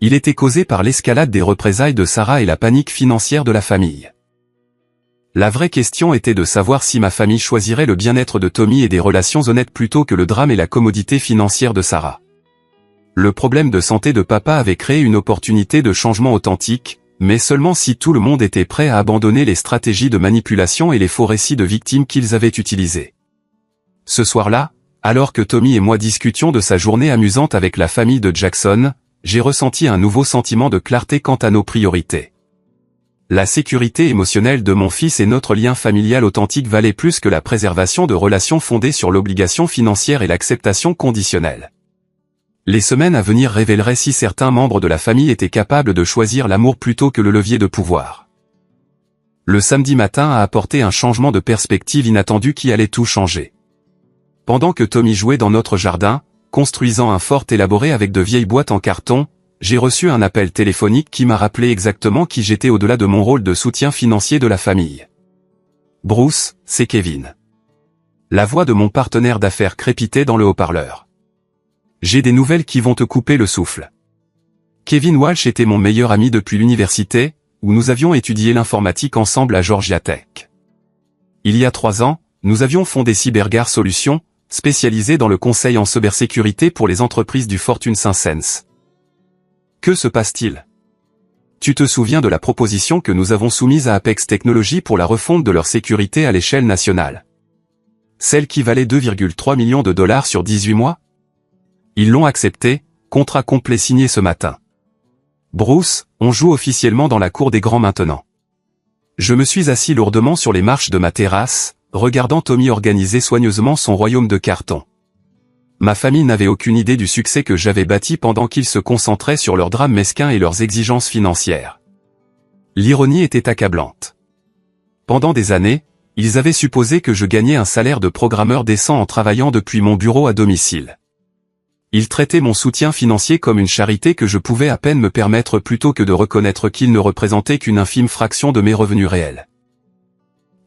Il était causé par l'escalade des représailles de Sarah et la panique financière de la famille. La vraie question était de savoir si ma famille choisirait le bien-être de Tommy et des relations honnêtes plutôt que le drame et la commodité financière de Sarah. Le problème de santé de papa avait créé une opportunité de changement authentique, mais seulement si tout le monde était prêt à abandonner les stratégies de manipulation et les faux récits de victimes qu'ils avaient utilisés. Ce soir-là, alors que Tommy et moi discutions de sa journée amusante avec la famille de Jackson, j'ai ressenti un nouveau sentiment de clarté quant à nos priorités. La sécurité émotionnelle de mon fils et notre lien familial authentique valaient plus que la préservation de relations fondées sur l'obligation financière et l'acceptation conditionnelle. Les semaines à venir révéleraient si certains membres de la famille étaient capables de choisir l'amour plutôt que le levier de pouvoir. Le samedi matin a apporté un changement de perspective inattendu qui allait tout changer. Pendant que Tommy jouait dans notre jardin, construisant un fort élaboré avec de vieilles boîtes en carton, j'ai reçu un appel téléphonique qui m'a rappelé exactement qui j'étais au-delà de mon rôle de soutien financier de la famille. « Bruce, c'est Kevin. » La voix de mon partenaire d'affaires crépitait dans le haut-parleur. « J'ai des nouvelles qui vont te couper le souffle. » Kevin Walsh était mon meilleur ami depuis l'université, où nous avions étudié l'informatique ensemble à Georgia Tech. Il y a 3 ans, nous avions fondé CyberGuard Solutions, spécialisé dans le conseil en cybersécurité pour les entreprises du Fortune 500. Que se passe-t-il? Tu te souviens de la proposition que nous avons soumise à Apex Technologies pour la refonte de leur sécurité à l'échelle nationale? Celle qui valait 2,3 millions de dollars sur 18 mois? Ils l'ont accepté, contrat complet signé ce matin. Bruce, on joue officiellement dans la cour des grands maintenant. Je me suis assis lourdement sur les marches de ma terrasse, regardant Tommy organiser soigneusement son royaume de carton. Ma famille n'avait aucune idée du succès que j'avais bâti pendant qu'ils se concentraient sur leurs drames mesquins et leurs exigences financières. L'ironie était accablante. Pendant des années, ils avaient supposé que je gagnais un salaire de programmeur décent en travaillant depuis mon bureau à domicile. Ils traitaient mon soutien financier comme une charité que je pouvais à peine me permettre plutôt que de reconnaître qu'il ne représentait qu'une infime fraction de mes revenus réels.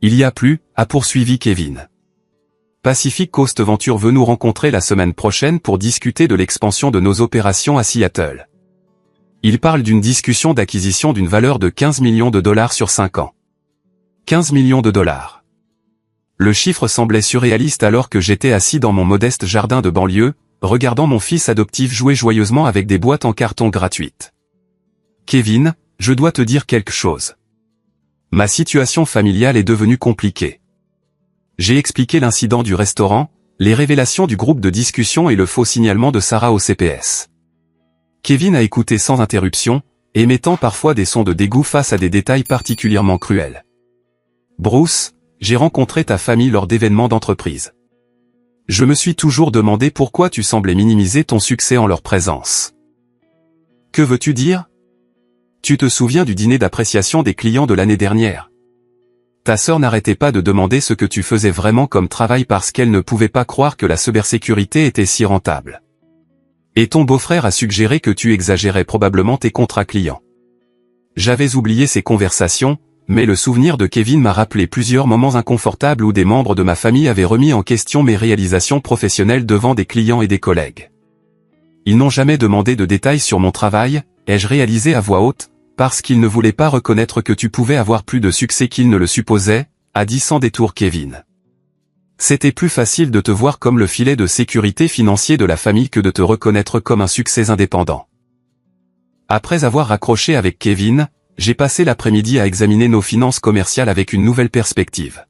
Il y a plus, a poursuivi Kevin. Pacific Coast Venture veut nous rencontrer la semaine prochaine pour discuter de l'expansion de nos opérations à Seattle. Il parle d'une discussion d'acquisition d'une valeur de 15 millions de dollars sur 5 ans. 15 millions de dollars. Le chiffre semblait surréaliste alors que j'étais assis dans mon modeste jardin de banlieue, regardant mon fils adoptif jouer joyeusement avec des boîtes en carton gratuites. Kevin, je dois te dire quelque chose. Ma situation familiale est devenue compliquée. J'ai expliqué l'incident du restaurant, les révélations du groupe de discussion et le faux signalement de Sarah au CPS. Kevin a écouté sans interruption, émettant parfois des sons de dégoût face à des détails particulièrement cruels. Bruce, j'ai rencontré ta famille lors d'événements d'entreprise. Je me suis toujours demandé pourquoi tu semblais minimiser ton succès en leur présence. Que veux-tu dire? Tu te souviens du dîner d'appréciation des clients de l'année dernière? Ta sœur n'arrêtait pas de demander ce que tu faisais vraiment comme travail parce qu'elle ne pouvait pas croire que la cybersécurité était si rentable. Et ton beau-frère a suggéré que tu exagérais probablement tes contrats clients. J'avais oublié ces conversations, mais le souvenir de Kevin m'a rappelé plusieurs moments inconfortables où des membres de ma famille avaient remis en question mes réalisations professionnelles devant des clients et des collègues. Ils n'ont jamais demandé de détails sur mon travail, ai-je réalisé à voix haute, parce qu'ils ne voulaient pas reconnaître que tu pouvais avoir plus de succès qu'ils ne le supposaient, a dit sans détour Kevin. C'était plus facile de te voir comme le filet de sécurité financier de la famille que de te reconnaître comme un succès indépendant. Après avoir raccroché avec Kevin, j'ai passé l'après-midi à examiner nos finances commerciales avec une nouvelle perspective.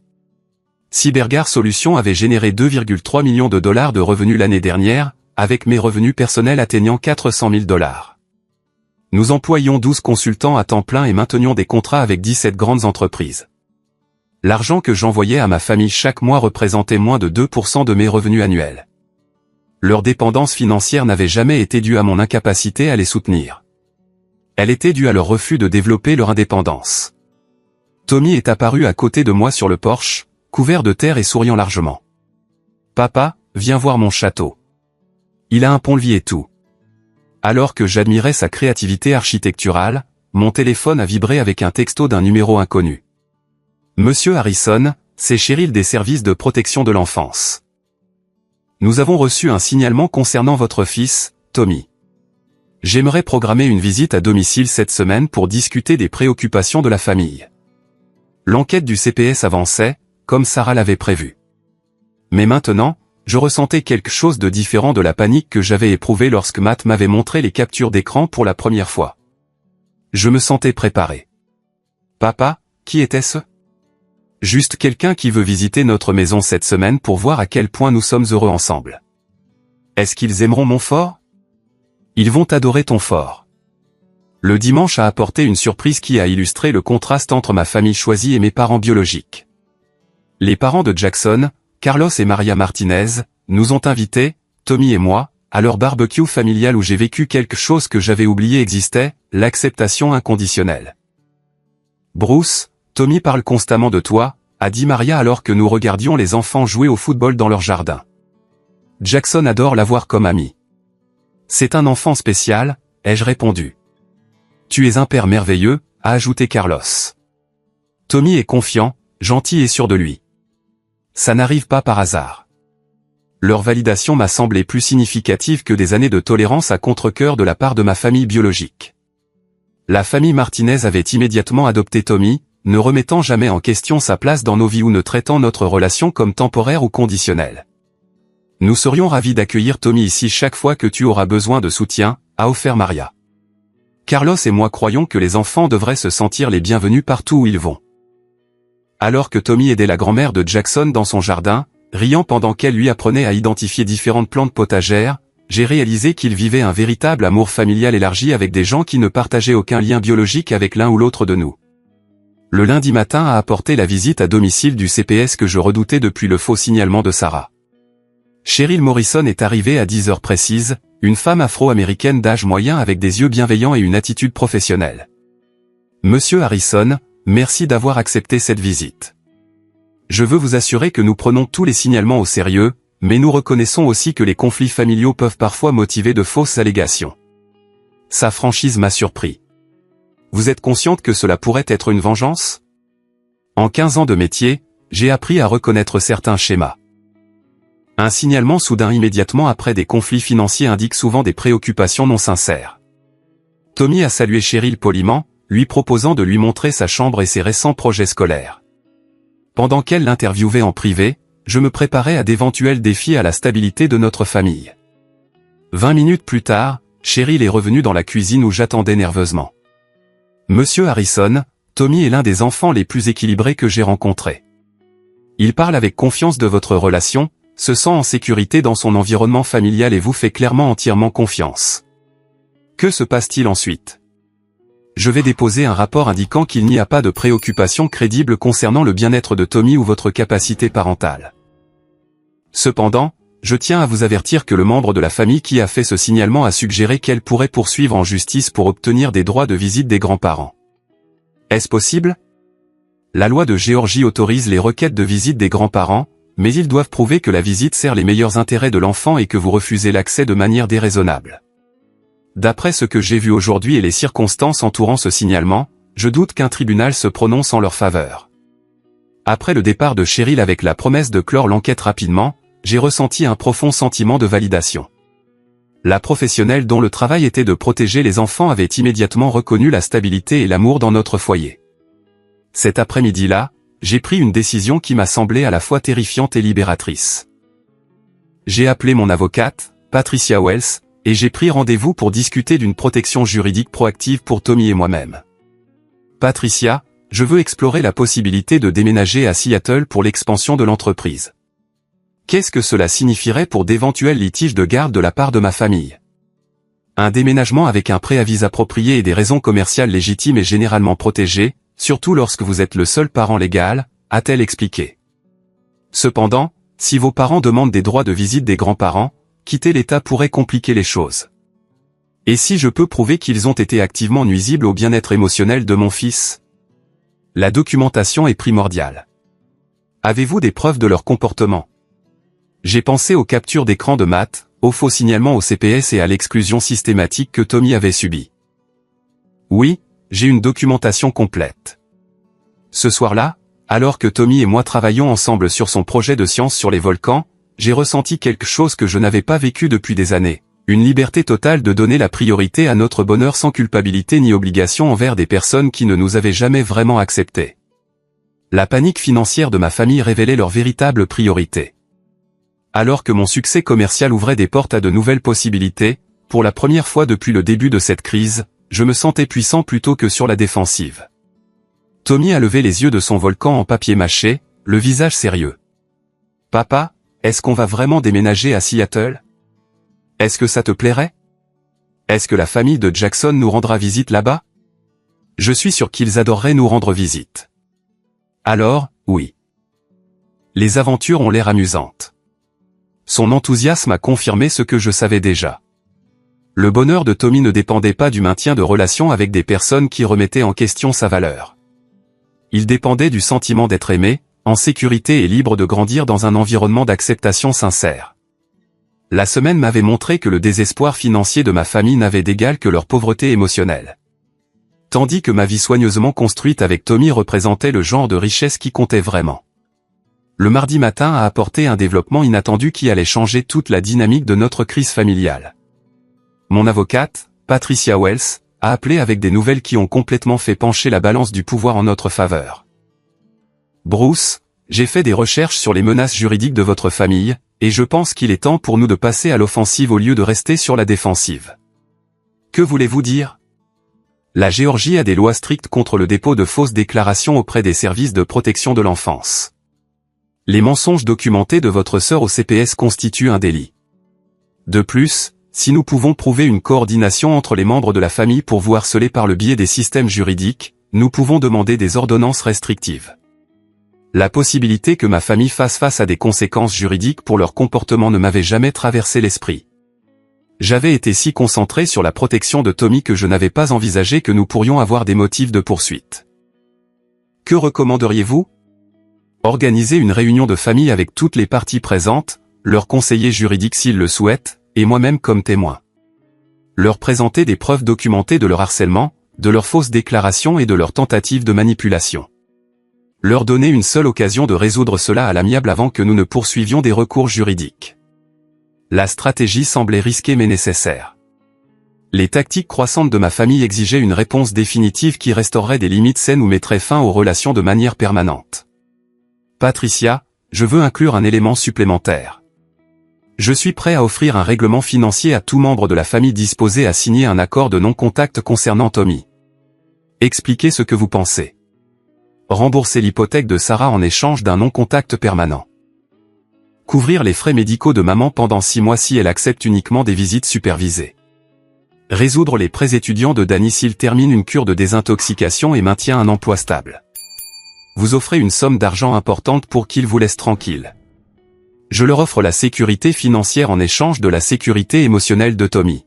Cyberguard Solutions avait généré 2,3 millions de dollars de revenus l'année dernière, avec mes revenus personnels atteignant 400 000 dollars. Nous employions 12 consultants à temps plein et maintenions des contrats avec 17 grandes entreprises. L'argent que j'envoyais à ma famille chaque mois représentait moins de 2% de mes revenus annuels. Leur dépendance financière n'avait jamais été due à mon incapacité à les soutenir. Elle était due à leur refus de développer leur indépendance. Tommy est apparu à côté de moi sur le porche, couvert de terre et souriant largement. « Papa, viens voir mon château. Il a un pont-levis et tout. » Alors que j'admirais sa créativité architecturale, mon téléphone a vibré avec un texto d'un numéro inconnu. « Monsieur Harrison, c'est Cheryl des services de protection de l'enfance. Nous avons reçu un signalement concernant votre fils, Tommy. J'aimerais programmer une visite à domicile cette semaine pour discuter des préoccupations de la famille. » L'enquête du CPS avançait, comme Sarah l'avait prévu. Mais maintenant, je ressentais quelque chose de différent de la panique que j'avais éprouvée lorsque Matt m'avait montré les captures d'écran pour la première fois. Je me sentais préparé. « Papa, qui était-ce ? » « Juste quelqu'un qui veut visiter notre maison cette semaine pour voir à quel point nous sommes heureux ensemble. »« Est-ce qu'ils aimeront mon fort ? » ?»« Ils vont adorer ton fort. » Le dimanche a apporté une surprise qui a illustré le contraste entre ma famille choisie et mes parents biologiques. Les parents de Jackson, Carlos et Maria Martinez, nous ont invités, Tommy et moi, à leur barbecue familial où j'ai vécu quelque chose que j'avais oublié existait, l'acceptation inconditionnelle. « Bruce, Tommy parle constamment de toi, » a dit Maria alors que nous regardions les enfants jouer au football dans leur jardin. Jackson adore l'avoir comme ami. C'est un enfant spécial, ai-je répondu. Tu es un père merveilleux, a ajouté Carlos. Tommy est confiant, gentil et sûr de lui. Ça n'arrive pas par hasard. Leur validation m'a semblé plus significative que des années de tolérance à contre-cœur de la part de ma famille biologique. La famille Martinez avait immédiatement adopté Tommy, ne remettant jamais en question sa place dans nos vies ou ne traitant notre relation comme temporaire ou conditionnelle. Nous serions ravis d'accueillir Tommy ici chaque fois que tu auras besoin de soutien, a offert Maria. Carlos et moi croyons que les enfants devraient se sentir les bienvenus partout où ils vont. Alors que Tommy aidait la grand-mère de Jackson dans son jardin, riant pendant qu'elle lui apprenait à identifier différentes plantes potagères, j'ai réalisé qu'il vivait un véritable amour familial élargi avec des gens qui ne partageaient aucun lien biologique avec l'un ou l'autre de nous. Le lundi matin a apporté la visite à domicile du CPS que je redoutais depuis le faux signalement de Sarah. Cheryl Morrison est arrivée à 10 heures précises, une femme afro-américaine d'âge moyen avec des yeux bienveillants et une attitude professionnelle. « Monsieur Harrison, merci d'avoir accepté cette visite. Je veux vous assurer que nous prenons tous les signalements au sérieux, mais nous reconnaissons aussi que les conflits familiaux peuvent parfois motiver de fausses allégations. » Sa franchise m'a surpris. Vous êtes consciente que cela pourrait être une vengeance ? En 15 ans de métier, j'ai appris à reconnaître certains schémas. Un signalement soudain immédiatement après des conflits financiers indique souvent des préoccupations non sincères. Tommy a salué Cheryl poliment, lui proposant de lui montrer sa chambre et ses récents projets scolaires. pendant qu'elle l'interviewait en privé, je me préparais à d'éventuels défis à la stabilité de notre famille. 20 minutes plus tard, Cheryl est revenue dans la cuisine où j'attendais nerveusement. Monsieur Harrison, Tommy est l'un des enfants les plus équilibrés que j'ai rencontrés. Il parle avec confiance de votre relation, se sent en sécurité dans son environnement familial et vous fait clairement entièrement confiance. Que se passe-t-il ensuite? Je vais déposer un rapport indiquant qu'il n'y a pas de préoccupation crédible concernant le bien-être de Tommy ou votre capacité parentale. Cependant, je tiens à vous avertir que le membre de la famille qui a fait ce signalement a suggéré qu'elle pourrait poursuivre en justice pour obtenir des droits de visite des grands-parents. Est-ce possible? La loi de Géorgie autorise les requêtes de visite des grands-parents, mais ils doivent prouver que la visite sert les meilleurs intérêts de l'enfant et que vous refusez l'accès de manière déraisonnable. D'après ce que j'ai vu aujourd'hui et les circonstances entourant ce signalement, je doute qu'un tribunal se prononce en leur faveur. Après le départ de Cheryl avec la promesse de clore l'enquête rapidement, j'ai ressenti un profond sentiment de validation. La professionnelle dont le travail était de protéger les enfants avait immédiatement reconnu la stabilité et l'amour dans notre foyer. Cet après-midi-là, j'ai pris une décision qui m'a semblé à la fois terrifiante et libératrice. J'ai appelé mon avocate, Patricia Wells, et j'ai pris rendez-vous pour discuter d'une protection juridique proactive pour Tommy et moi-même. Patricia, je veux explorer la possibilité de déménager à Seattle pour l'expansion de l'entreprise. Qu'est-ce que cela signifierait pour d'éventuels litiges de garde de la part de ma famille? Un déménagement avec un préavis approprié et des raisons commerciales légitimes est généralement protégé, surtout lorsque vous êtes le seul parent légal, a-t-elle expliqué. Cependant, si vos parents demandent des droits de visite des grands-parents, quitter l'État pourrait compliquer les choses. Et si je peux prouver qu'ils ont été activement nuisibles au bien-être émotionnel de mon fils? La documentation est primordiale. Avez-vous des preuves de leur comportement? J'ai pensé aux captures d'écran de Matt, aux faux signalements au CPS et à l'exclusion systématique que Tommy avait subie. Oui, j'ai une documentation complète. Ce soir-là, alors que Tommy et moi travaillions ensemble sur son projet de science sur les volcans, j'ai ressenti quelque chose que je n'avais pas vécu depuis des années, une liberté totale de donner la priorité à notre bonheur sans culpabilité ni obligation envers des personnes qui ne nous avaient jamais vraiment acceptés. La panique financière de ma famille révélait leurs véritables priorités. Alors que mon succès commercial ouvrait des portes à de nouvelles possibilités, pour la première fois depuis le début de cette crise, je me sentais puissant plutôt que sur la défensive. Tommy a levé les yeux de son volcan en papier mâché, le visage sérieux. « Papa, est-ce qu'on va vraiment déménager à Seattle? Est-ce que ça te plairait? Est-ce que la famille de Jackson nous rendra visite là-bas? Je suis sûr qu'ils adoreraient nous rendre visite. » Alors, oui. Les aventures ont l'air amusantes. Son enthousiasme a confirmé ce que je savais déjà. Le bonheur de Tommy ne dépendait pas du maintien de relations avec des personnes qui remettaient en question sa valeur. Il dépendait du sentiment d'être aimé, en sécurité et libre de grandir dans un environnement d'acceptation sincère. La semaine m'avait montré que le désespoir financier de ma famille n'avait d'égal que leur pauvreté émotionnelle. Tandis que ma vie soigneusement construite avec Tommy représentait le genre de richesse qui comptait vraiment. Le mardi matin a apporté un développement inattendu qui allait changer toute la dynamique de notre crise familiale. Mon avocate, Patricia Wells, a appelé avec des nouvelles qui ont complètement fait pencher la balance du pouvoir en notre faveur. Bruce, j'ai fait des recherches sur les menaces juridiques de votre famille, et je pense qu'il est temps pour nous de passer à l'offensive au lieu de rester sur la défensive. Que voulez-vous dire? La Géorgie a des lois strictes contre le dépôt de fausses déclarations auprès des services de protection de l'enfance. Les mensonges documentés de votre sœur au CPS constituent un délit. De plus, si nous pouvons prouver une coordination entre les membres de la famille pour vous harceler par le biais des systèmes juridiques, nous pouvons demander des ordonnances restrictives. La possibilité que ma famille fasse face à des conséquences juridiques pour leur comportement ne m'avait jamais traversé l'esprit. J'avais été si concentré sur la protection de Tommy que je n'avais pas envisagé que nous pourrions avoir des motifs de poursuite. Que recommanderiez-vous? Organiser une réunion de famille avec toutes les parties présentes, leurs conseillers juridiques s'ils le souhaitent, et moi-même comme témoin. Leur présenter des preuves documentées de leur harcèlement, de leurs fausses déclarations et de leurs tentatives de manipulation. Leur donner une seule occasion de résoudre cela à l'amiable avant que nous ne poursuivions des recours juridiques. La stratégie semblait risquée mais nécessaire. Les tactiques croissantes de ma famille exigeaient une réponse définitive qui restaurerait des limites saines ou mettrait fin aux relations de manière permanente. Patricia, je veux inclure un élément supplémentaire. Je suis prêt à offrir un règlement financier à tout membre de la famille disposé à signer un accord de non-contact concernant Tommy. Expliquez ce que vous pensez. Rembourser l'hypothèque de Sarah en échange d'un non-contact permanent. Couvrir les frais médicaux de maman pendant 6 mois si elle accepte uniquement des visites supervisées. Résoudre les prêts étudiants de Danny s'il termine une cure de désintoxication et maintient un emploi stable. Vous offrez une somme d'argent importante pour qu'il vous laisse tranquille. Je leur offre la sécurité financière en échange de la sécurité émotionnelle de Tommy.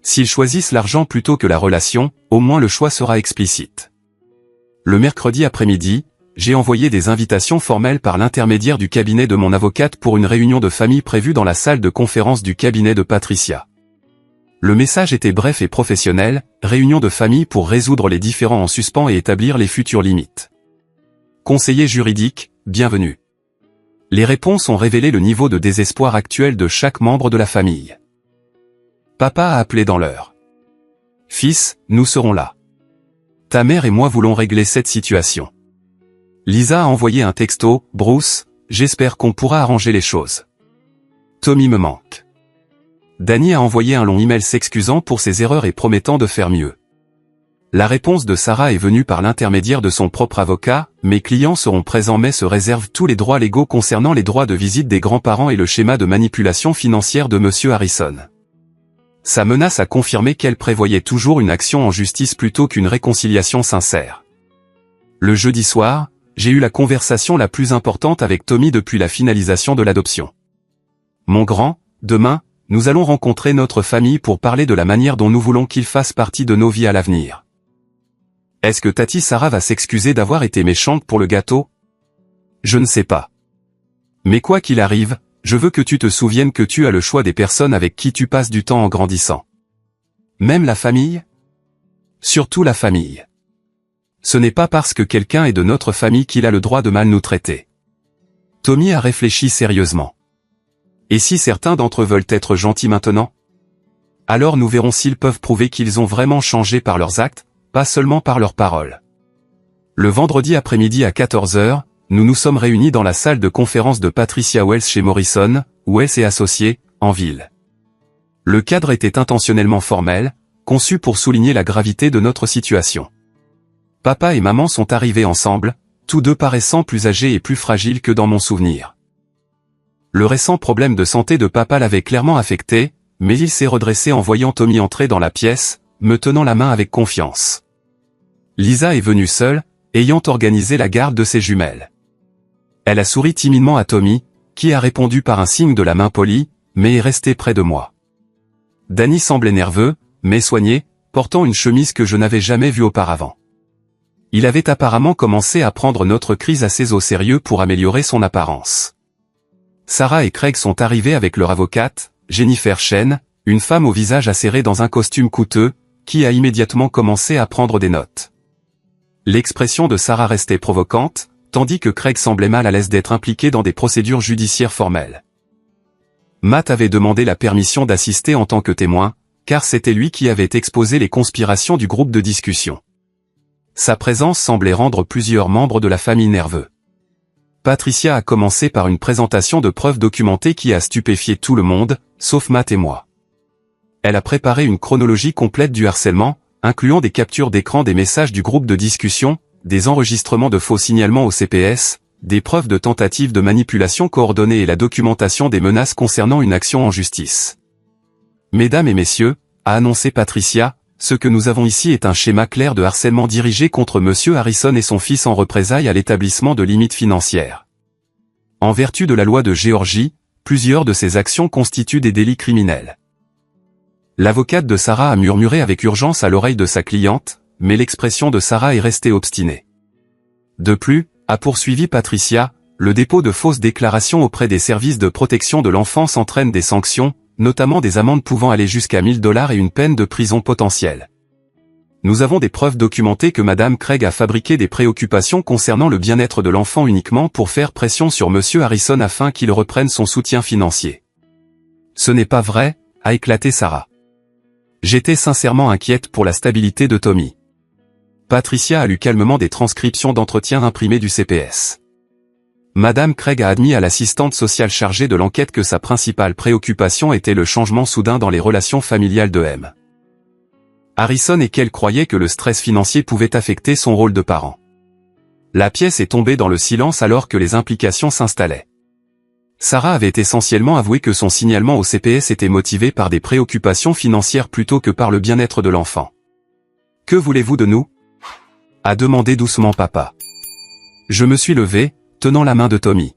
S'ils choisissent l'argent plutôt que la relation, au moins le choix sera explicite. Le mercredi après-midi, j'ai envoyé des invitations formelles par l'intermédiaire du cabinet de mon avocate pour une réunion de famille prévue dans la salle de conférence du cabinet de Patricia. Le message était bref et professionnel, réunion de famille pour résoudre les différends en suspens et établir les futures limites. Conseiller juridique, bienvenue. Les réponses ont révélé le niveau de désespoir actuel de chaque membre de la famille. Papa a appelé dans l'heure. Fils, nous serons là. Ta mère et moi voulons régler cette situation. Lisa a envoyé un texto, Bruce, j'espère qu'on pourra arranger les choses. Tommy me manque. Danny a envoyé un long email s'excusant pour ses erreurs et promettant de faire mieux. La réponse de Sarah est venue par l'intermédiaire de son propre avocat, mes clients seront présents mais se réservent tous les droits légaux concernant les droits de visite des grands-parents et le schéma de manipulation financière de Monsieur Harrison. Sa menace a confirmé qu'elle prévoyait toujours une action en justice plutôt qu'une réconciliation sincère. Le jeudi soir, j'ai eu la conversation la plus importante avec Tommy depuis la finalisation de l'adoption. Mon grand, demain, nous allons rencontrer notre famille pour parler de la manière dont nous voulons qu'ils fassent partie de nos vies à l'avenir. Est-ce que Tati Sarah va s'excuser d'avoir été méchante pour le gâteau? Je ne sais pas. Mais quoi qu'il arrive, je veux que tu te souviennes que tu as le choix des personnes avec qui tu passes du temps en grandissant. Même la famille? Surtout la famille. Ce n'est pas parce que quelqu'un est de notre famille qu'il a le droit de mal nous traiter. Tommy a réfléchi sérieusement. Et si certains d'entre eux veulent être gentils maintenant? Alors nous verrons s'ils peuvent prouver qu'ils ont vraiment changé par leurs actes, pas seulement par leurs paroles. Le vendredi après-midi à 14 h, nous nous sommes réunis dans la salle de conférence de Patricia Wells chez Morrison, Wells et Associés, en ville. Le cadre était intentionnellement formel, conçu pour souligner la gravité de notre situation. Papa et maman sont arrivés ensemble, tous deux paraissant plus âgés et plus fragiles que dans mon souvenir. Le récent problème de santé de papa l'avait clairement affecté, mais il s'est redressé en voyant Tommy entrer dans la pièce, me tenant la main avec confiance. Lisa est venue seule, ayant organisé la garde de ses jumelles. Elle a souri timidement à Tommy, qui a répondu par un signe de la main polie, mais est resté près de moi. Danny semblait nerveux, mais soigné, portant une chemise que je n'avais jamais vue auparavant. Il avait apparemment commencé à prendre notre crise assez au sérieux pour améliorer son apparence. Sarah et Craig sont arrivés avec leur avocate, Jennifer Chen, une femme au visage acéré dans un costume coûteux, qui a immédiatement commencé à prendre des notes. L'expression de Sarah restait provocante, tandis que Craig semblait mal à l'aise d'être impliqué dans des procédures judiciaires formelles. Matt avait demandé la permission d'assister en tant que témoin, car c'était lui qui avait exposé les conspirations du groupe de discussion. Sa présence semblait rendre plusieurs membres de la famille nerveux. Patricia a commencé par une présentation de preuves documentées qui a stupéfié tout le monde, sauf Matt et moi. Elle a préparé une chronologie complète du harcèlement, incluant des captures d'écran des messages du groupe de discussion, des enregistrements de faux signalements au CPS, des preuves de tentatives de manipulation coordonnée et la documentation des menaces concernant une action en justice. Mesdames et messieurs, a annoncé Patricia, ce que nous avons ici est un schéma clair de harcèlement dirigé contre Monsieur Harrison et son fils en représailles à l'établissement de limites financières. En vertu de la loi de Géorgie, plusieurs de ces actions constituent des délits criminels. L'avocate de Sarah a murmuré avec urgence à l'oreille de sa cliente, mais l'expression de Sarah est restée obstinée. De plus, a poursuivi Patricia, le dépôt de fausses déclarations auprès des services de protection de l'enfance entraîne des sanctions, notamment des amendes pouvant aller jusqu'à $1000 et une peine de prison potentielle. Nous avons des preuves documentées que Madame Craig a fabriqué des préoccupations concernant le bien-être de l'enfant uniquement pour faire pression sur Monsieur Harrison afin qu'il reprenne son soutien financier. Ce n'est pas vrai, a éclaté Sarah. J'étais sincèrement inquiète pour la stabilité de Tommy. Patricia a lu calmement des transcriptions d'entretiens imprimés du CPS. Madame Craig a admis à l'assistante sociale chargée de l'enquête que sa principale préoccupation était le changement soudain dans les relations familiales de M. Harrison et qu'elle croyait que le stress financier pouvait affecter son rôle de parent. La pièce est tombée dans le silence alors que les implications s'installaient. Sarah avait essentiellement avoué que son signalement au CPS était motivé par des préoccupations financières plutôt que par le bien-être de l'enfant. « Que voulez-vous de nous ?» a demandé doucement papa. Je me suis levé, tenant la main de Tommy.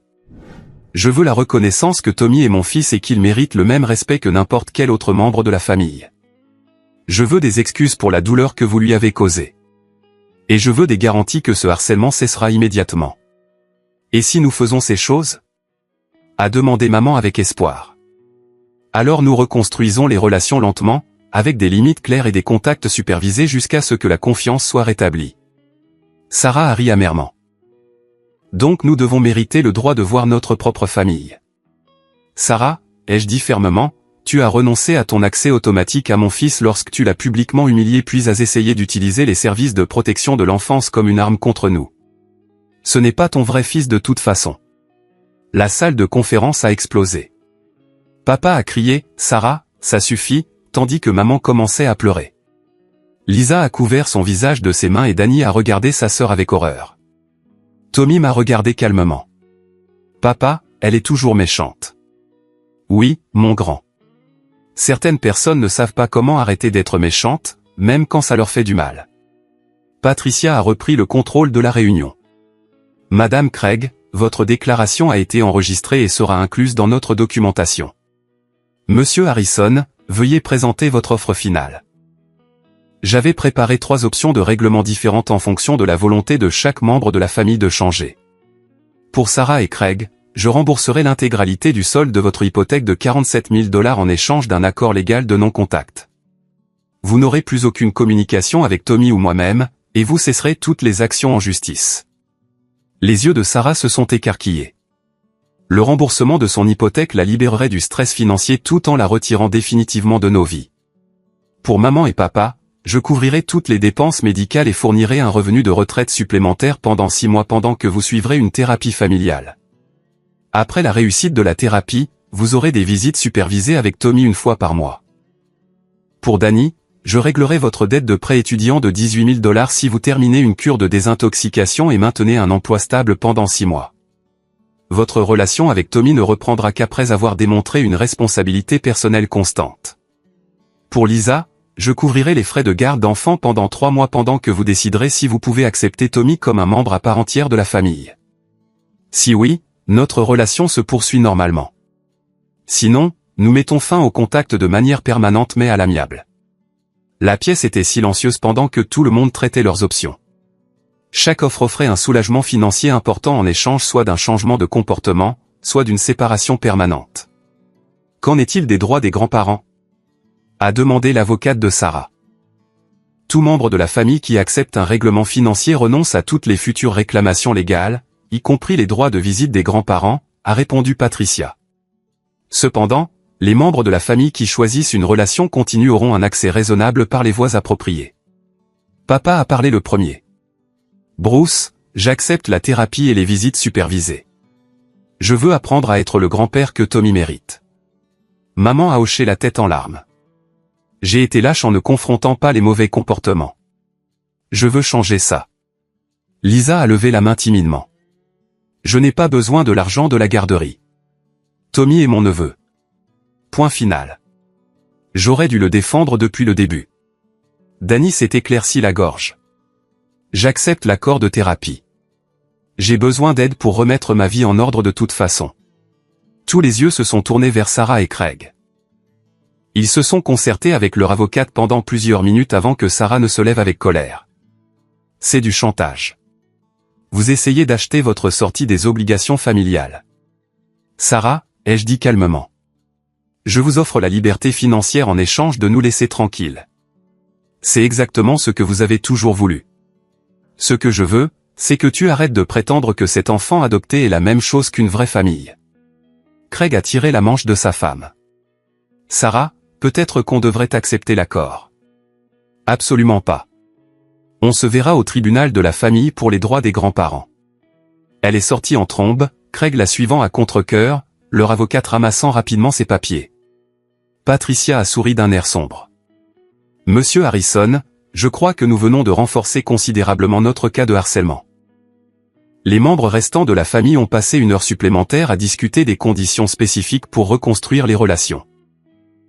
Je veux la reconnaissance que Tommy est mon fils et qu'il mérite le même respect que n'importe quel autre membre de la famille. Je veux des excuses pour la douleur que vous lui avez causée. Et je veux des garanties que ce harcèlement cessera immédiatement. Et si nous faisons ces choses ? A demandé maman avec espoir. Alors nous reconstruisons les relations lentement, avec des limites claires et des contacts supervisés jusqu'à ce que la confiance soit rétablie. Sarah a ri amèrement. Donc nous devons mériter le droit de voir notre propre famille. Sarah, ai-je dit fermement, tu as renoncé à ton accès automatique à mon fils lorsque tu l'as publiquement humilié puis as essayé d'utiliser les services de protection de l'enfance comme une arme contre nous. Ce n'est pas ton vrai fils de toute façon. La salle de conférence a explosé. Papa a crié, Sarah, ça suffit, tandis que maman commençait à pleurer. Lisa a couvert son visage de ses mains et Dani a regardé sa sœur avec horreur. Tommy m'a regardé calmement. Papa, elle est toujours méchante. Oui, mon grand. Certaines personnes ne savent pas comment arrêter d'être méchantes, même quand ça leur fait du mal. Patricia a repris le contrôle de la réunion. Madame Craig, votre déclaration a été enregistrée et sera incluse dans notre documentation. Monsieur Harrison, veuillez présenter votre offre finale. J'avais préparé 3 options de règlement différentes en fonction de la volonté de chaque membre de la famille de changer. Pour Sarah et Craig, je rembourserai l'intégralité du solde de votre hypothèque de 47 000 $ en échange d'un accord légal de non-contact. Vous n'aurez plus aucune communication avec Tommy ou moi-même, et vous cesserez toutes les actions en justice. Les yeux de Sarah se sont écarquillés. Le remboursement de son hypothèque la libérerait du stress financier tout en la retirant définitivement de nos vies. Pour maman et papa, je couvrirai toutes les dépenses médicales et fournirai un revenu de retraite supplémentaire pendant 6 mois pendant que vous suivrez une thérapie familiale. Après la réussite de la thérapie, vous aurez des visites supervisées avec Tommy 1 fois par mois. Pour Dani, je réglerai votre dette de prêt étudiant de 18 000 $ si vous terminez une cure de désintoxication et maintenez un emploi stable pendant 6 mois. Votre relation avec Tommy ne reprendra qu'après avoir démontré une responsabilité personnelle constante. Pour Lisa, je couvrirai les frais de garde d'enfants pendant 3 mois pendant que vous déciderez si vous pouvez accepter Tommy comme un membre à part entière de la famille. Si oui, notre relation se poursuit normalement. Sinon, nous mettons fin au contact de manière permanente mais à l'amiable. La pièce était silencieuse pendant que tout le monde traitait leurs options. Chaque offre offrait un soulagement financier important en échange soit d'un changement de comportement, soit d'une séparation permanente. Qu'en est-il des droits des grands-parents ? A demandé l'avocate de Sarah. Tout membre de la famille qui accepte un règlement financier renonce à toutes les futures réclamations légales, y compris les droits de visite des grands-parents, a répondu Patricia. Cependant, les membres de la famille qui choisissent une relation continue auront un accès raisonnable par les voies appropriées. Papa a parlé le premier. Bruce, j'accepte la thérapie et les visites supervisées. Je veux apprendre à être le grand-père que Tommy mérite. Maman a hoché la tête en larmes. J'ai été lâche en ne confrontant pas les mauvais comportements. Je veux changer ça. Lisa a levé la main timidement. Je n'ai pas besoin de l'argent de la garderie. Tommy est mon neveu. Point final. J'aurais dû le défendre depuis le début. Dani s'est éclairci la gorge. J'accepte l'accord de thérapie. J'ai besoin d'aide pour remettre ma vie en ordre de toute façon. Tous les yeux se sont tournés vers Sarah et Craig. Ils se sont concertés avec leur avocate pendant plusieurs minutes avant que Sarah ne se lève avec colère. C'est du chantage. Vous essayez d'acheter votre sortie des obligations familiales. Sarah, ai-je dit calmement. Je vous offre la liberté financière en échange de nous laisser tranquilles. C'est exactement ce que vous avez toujours voulu. Ce que je veux, c'est que tu arrêtes de prétendre que cet enfant adopté est la même chose qu'une vraie famille. Craig a tiré la manche de sa femme. Sarah, peut-être qu'on devrait accepter l'accord. Absolument pas. On se verra au tribunal de la famille pour les droits des grands-parents. Elle est sortie en trombe, Craig la suivant à contre-cœur, leur avocate ramassant rapidement ses papiers. Patricia a souri d'un air sombre. Monsieur Harrison, je crois que nous venons de renforcer considérablement notre cas de harcèlement. Les membres restants de la famille ont passé une heure supplémentaire à discuter des conditions spécifiques pour reconstruire les relations.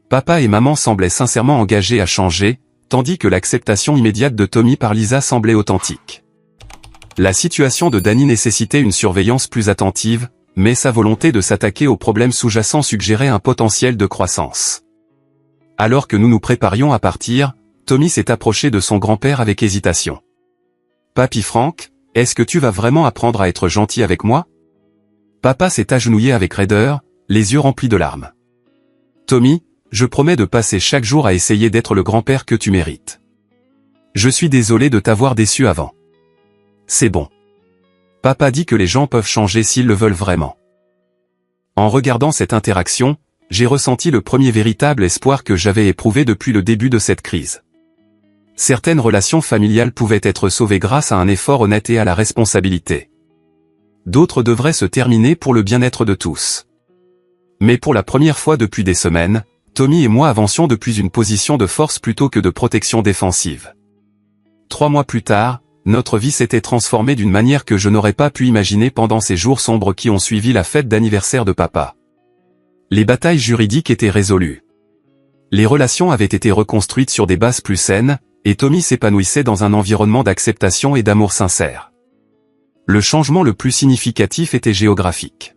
Papa et maman semblaient sincèrement engagés à changer, tandis que l'acceptation immédiate de Tommy par Lisa semblait authentique. La situation de Danny nécessitait une surveillance plus attentive, mais sa volonté de s'attaquer aux problèmes sous-jacents suggérait un potentiel de croissance. Alors que nous nous préparions à partir, Tommy s'est approché de son grand-père avec hésitation. « Papy Frank, est-ce que tu vas vraiment apprendre à être gentil avec moi ?» Papa s'est agenouillé avec raideur, les yeux remplis de larmes. « Tommy, je promets de passer chaque jour à essayer d'être le grand-père que tu mérites. Je suis désolé de t'avoir déçu avant. C'est bon. Papa dit que les gens peuvent changer s'ils le veulent vraiment. » En regardant cette interaction, j'ai ressenti le premier véritable espoir que j'avais éprouvé depuis le début de cette crise. Certaines relations familiales pouvaient être sauvées grâce à un effort honnête et à la responsabilité. D'autres devraient se terminer pour le bien-être de tous. Mais pour la première fois depuis des semaines, Tommy et moi avancions depuis une position de force plutôt que de protection défensive. 3 mois plus tard, notre vie s'était transformée d'une manière que je n'aurais pas pu imaginer pendant ces jours sombres qui ont suivi la fête d'anniversaire de papa. Les batailles juridiques étaient résolues. Les relations avaient été reconstruites sur des bases plus saines, et Tommy s'épanouissait dans un environnement d'acceptation et d'amour sincère. Le changement le plus significatif était géographique.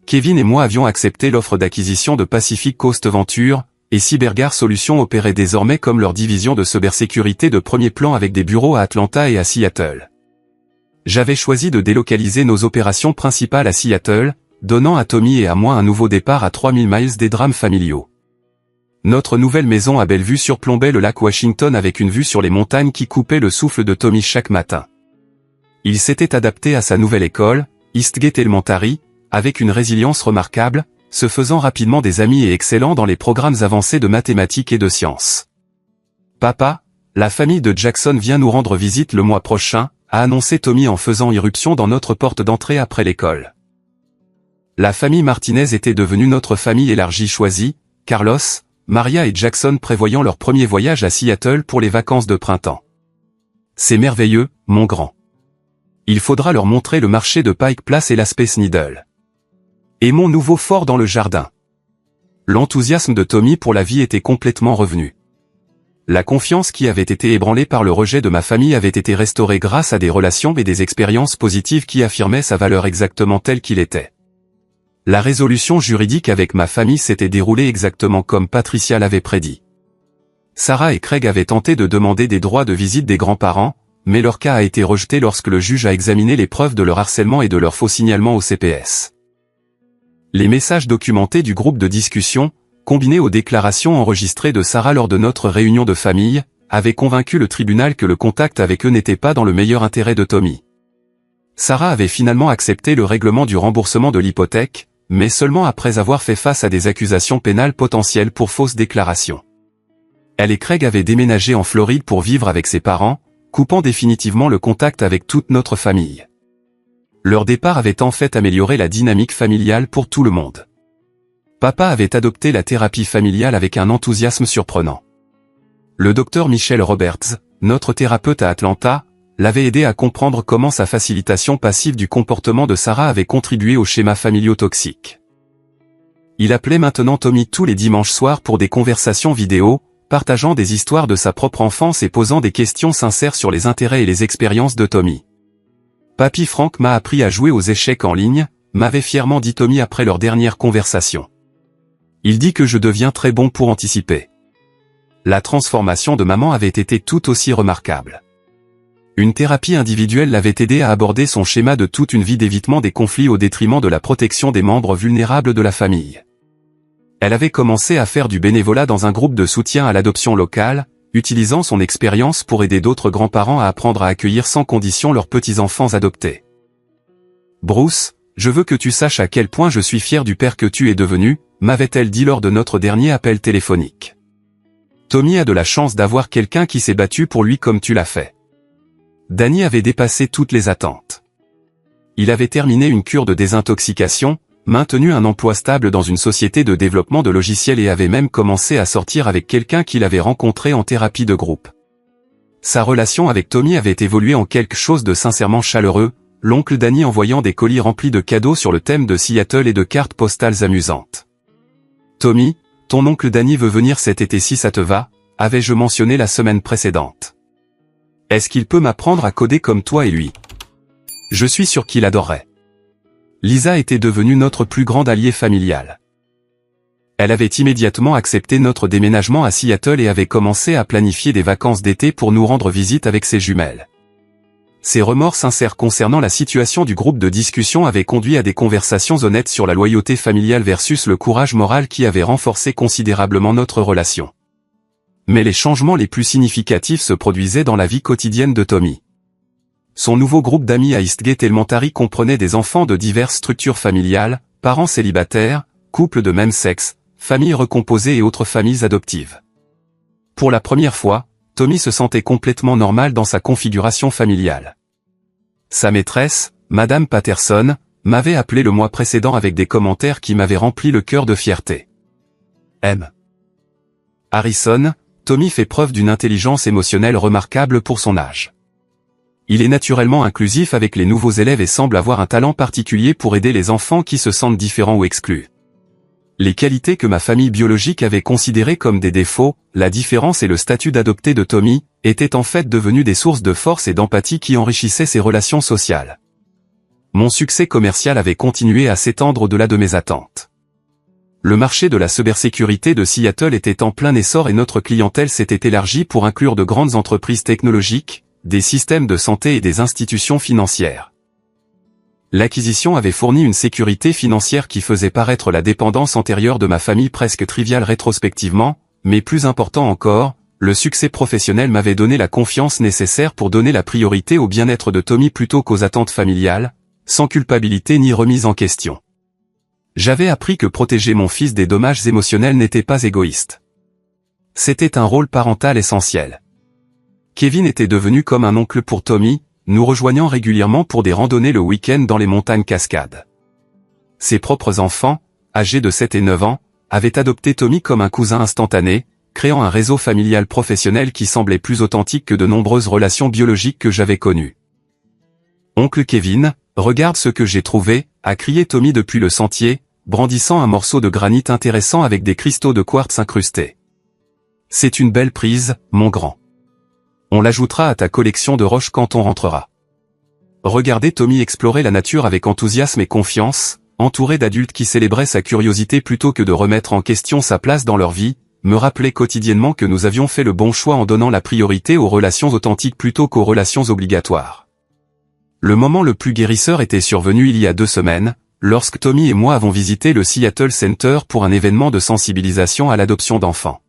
Kevin et moi avions accepté l'offre d'acquisition de Pacific Coast Venture, et Cybergar Solutions opérait désormais comme leur division de cybersécurité de premier plan avec des bureaux à Atlanta et à Seattle. J'avais choisi de délocaliser nos opérations principales à Seattle, donnant à Tommy et à moi un nouveau départ à 3000 miles des drames familiaux. Notre nouvelle maison à belle vue surplombait le lac Washington avec une vue sur les montagnes qui coupaient le souffle de Tommy chaque matin. Il s'était adapté à sa nouvelle école, Eastgate Elementary, avec une résilience remarquable, se faisant rapidement des amis et excellant dans les programmes avancés de mathématiques et de sciences. « Papa, la famille de Jackson vient nous rendre visite le mois prochain », a annoncé Tommy en faisant irruption dans notre porte d'entrée après l'école. La famille Martinez était devenue notre famille élargie choisie, Carlos, Maria et Jackson prévoyant leur premier voyage à Seattle pour les vacances de printemps. C'est merveilleux, mon grand. Il faudra leur montrer le marché de Pike Place et la Space Needle. Et mon nouveau fort dans le jardin. L'enthousiasme de Tommy pour la vie était complètement revenu. La confiance qui avait été ébranlée par le rejet de ma famille avait été restaurée grâce à des relations et des expériences positives qui affirmaient sa valeur exactement telle qu'il était. La résolution juridique avec ma famille s'était déroulée exactement comme Patricia l'avait prédit. Sarah et Craig avaient tenté de demander des droits de visite des grands-parents, mais leur cas a été rejeté lorsque le juge a examiné les preuves de leur harcèlement et de leur faux signalement au CPS. Les messages documentés du groupe de discussion, combinés aux déclarations enregistrées de Sarah lors de notre réunion de famille, avaient convaincu le tribunal que le contact avec eux n'était pas dans le meilleur intérêt de Tommy. Sarah avait finalement accepté le règlement du remboursement de l'hypothèque, mais seulement après avoir fait face à des accusations pénales potentielles pour fausses déclarations. Elle et Craig avaient déménagé en Floride pour vivre avec ses parents, coupant définitivement le contact avec toute notre famille. Leur départ avait en fait amélioré la dynamique familiale pour tout le monde. Papa avait adopté la thérapie familiale avec un enthousiasme surprenant. Le docteur Michel Roberts, notre thérapeute à Atlanta, l'avait aidé à comprendre comment sa facilitation passive du comportement de Sarah avait contribué aux schémas familiaux toxiques. Il appelait maintenant Tommy tous les dimanches soirs pour des conversations vidéo, partageant des histoires de sa propre enfance et posant des questions sincères sur les intérêts et les expériences de Tommy. « Papy Frank m'a appris à jouer aux échecs en ligne », m'avait fièrement dit Tommy après leur dernière conversation. « Il dit que je deviens très bon pour anticiper. » La transformation de maman avait été tout aussi remarquable. Une thérapie individuelle l'avait aidé à aborder son schéma de toute une vie d'évitement des conflits au détriment de la protection des membres vulnérables de la famille. Elle avait commencé à faire du bénévolat dans un groupe de soutien à l'adoption locale, utilisant son expérience pour aider d'autres grands-parents à apprendre à accueillir sans condition leurs petits-enfants adoptés. « Bruce, je veux que tu saches à quel point je suis fier du père que tu es devenu », m'avait-elle dit lors de notre dernier appel téléphonique. Tommy a de la chance d'avoir quelqu'un qui s'est battu pour lui comme tu l'as fait. Danny avait dépassé toutes les attentes. il avait terminé une cure de désintoxication, maintenu un emploi stable dans une société de développement de logiciels et avait même commencé à sortir avec quelqu'un qu'il avait rencontré en thérapie de groupe. Sa relation avec Tommy avait évolué en quelque chose de sincèrement chaleureux, l'oncle Danny envoyant des colis remplis de cadeaux sur le thème de Seattle et de cartes postales amusantes. « Tommy, ton oncle Danny veut venir cet été si ça te va », avais-je mentionné la semaine précédente. « Est-ce qu'il peut m'apprendre à coder comme toi et lui ? Je suis sûr qu'il adorerait. » Lisa était devenue notre plus grande alliée familiale. Elle avait immédiatement accepté notre déménagement à Seattle et avait commencé à planifier des vacances d'été pour nous rendre visite avec ses jumelles. Ses remords sincères concernant la situation du groupe de discussion avaient conduit à des conversations honnêtes sur la loyauté familiale versus le courage moral qui avait renforcé considérablement notre relation. Mais les changements les plus significatifs se produisaient dans la vie quotidienne de Tommy. Son nouveau groupe d'amis à Eastgate Elementary comprenait des enfants de diverses structures familiales, parents célibataires, couples de même sexe, familles recomposées et autres familles adoptives. Pour la première fois, Tommy se sentait complètement normal dans sa configuration familiale. Sa maîtresse, Madame Patterson, m'avait appelé le mois précédent avec des commentaires qui m'avaient rempli le cœur de fierté. M. Harrison, Tommy fait preuve d'une intelligence émotionnelle remarquable pour son âge. Il est naturellement inclusif avec les nouveaux élèves et semble avoir un talent particulier pour aider les enfants qui se sentent différents ou exclus. Les qualités que ma famille biologique avait considérées comme des défauts, la différence et le statut d'adopté de Tommy, étaient en fait devenus des sources de force et d'empathie qui enrichissaient ses relations sociales. Mon succès commercial avait continué à s'étendre au-delà de mes attentes. Le marché de la cybersécurité de Seattle était en plein essor et notre clientèle s'était élargie pour inclure de grandes entreprises technologiques, des systèmes de santé et des institutions financières. L'acquisition avait fourni une sécurité financière qui faisait paraître la dépendance antérieure de ma famille presque triviale rétrospectivement, mais plus important encore, le succès professionnel m'avait donné la confiance nécessaire pour donner la priorité au bien-être de Tommy plutôt qu'aux attentes familiales, sans culpabilité ni remise en question. J'avais appris que protéger mon fils des dommages émotionnels n'était pas égoïste. C'était un rôle parental essentiel. Kevin était devenu comme un oncle pour Tommy, nous rejoignant régulièrement pour des randonnées le week-end dans les montagnes Cascades. Ses propres enfants, âgés de 7 et 9 ans, avaient adopté Tommy comme un cousin instantané, créant un réseau familial professionnel qui semblait plus authentique que de nombreuses relations biologiques que j'avais connues. « Oncle Kevin, regarde ce que j'ai trouvé », a crié Tommy depuis le sentier, brandissant un morceau de granit intéressant avec des cristaux de quartz incrustés. « C'est une belle prise, mon grand. On l'ajoutera à ta collection de roches quand on rentrera. » Regardez Tommy explorer la nature avec enthousiasme et confiance, entouré d'adultes qui célébraient sa curiosité plutôt que de remettre en question sa place dans leur vie, me rappelait quotidiennement que nous avions fait le bon choix en donnant la priorité aux relations authentiques plutôt qu'aux relations obligatoires. Le moment le plus guérisseur était survenu il y a 2 semaines, lorsque Tommy et moi avons visité le Seattle Center pour un événement de sensibilisation à l'adoption d'enfants.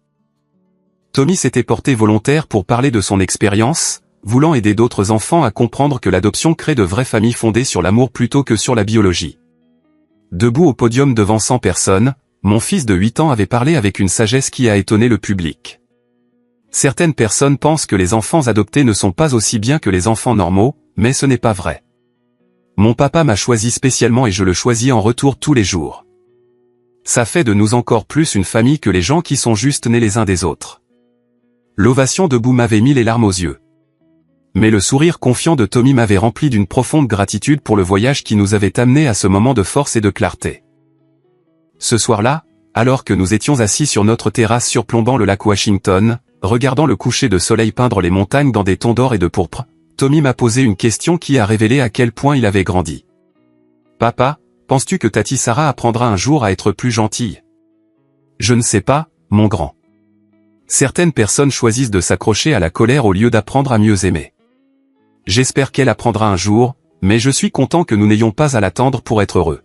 Tommy s'était porté volontaire pour parler de son expérience, voulant aider d'autres enfants à comprendre que l'adoption crée de vraies familles fondées sur l'amour plutôt que sur la biologie. Debout au podium devant 100 personnes, mon fils de 8 ans avait parlé avec une sagesse qui a étonné le public. Certaines personnes pensent que les enfants adoptés ne sont pas aussi bien que les enfants normaux, mais ce n'est pas vrai. Mon papa m'a choisi spécialement et je le choisis en retour tous les jours. Ça fait de nous encore plus une famille que les gens qui sont juste nés les uns des autres. L'ovation debout m'avait mis les larmes aux yeux. Mais le sourire confiant de Tommy m'avait rempli d'une profonde gratitude pour le voyage qui nous avait amenés à ce moment de force et de clarté. Ce soir-là, alors que nous étions assis sur notre terrasse surplombant le lac Washington, regardant le coucher de soleil peindre les montagnes dans des tons d'or et de pourpre, Tommy m'a posé une question qui a révélé à quel point il avait grandi. « Papa, penses-tu que Tati Sarah apprendra un jour à être plus gentille ? » « Je ne sais pas, mon grand. Certaines personnes choisissent de s'accrocher à la colère au lieu d'apprendre à mieux aimer. J'espère qu'elle apprendra un jour, mais je suis content que nous n'ayons pas à l'attendre pour être heureux. »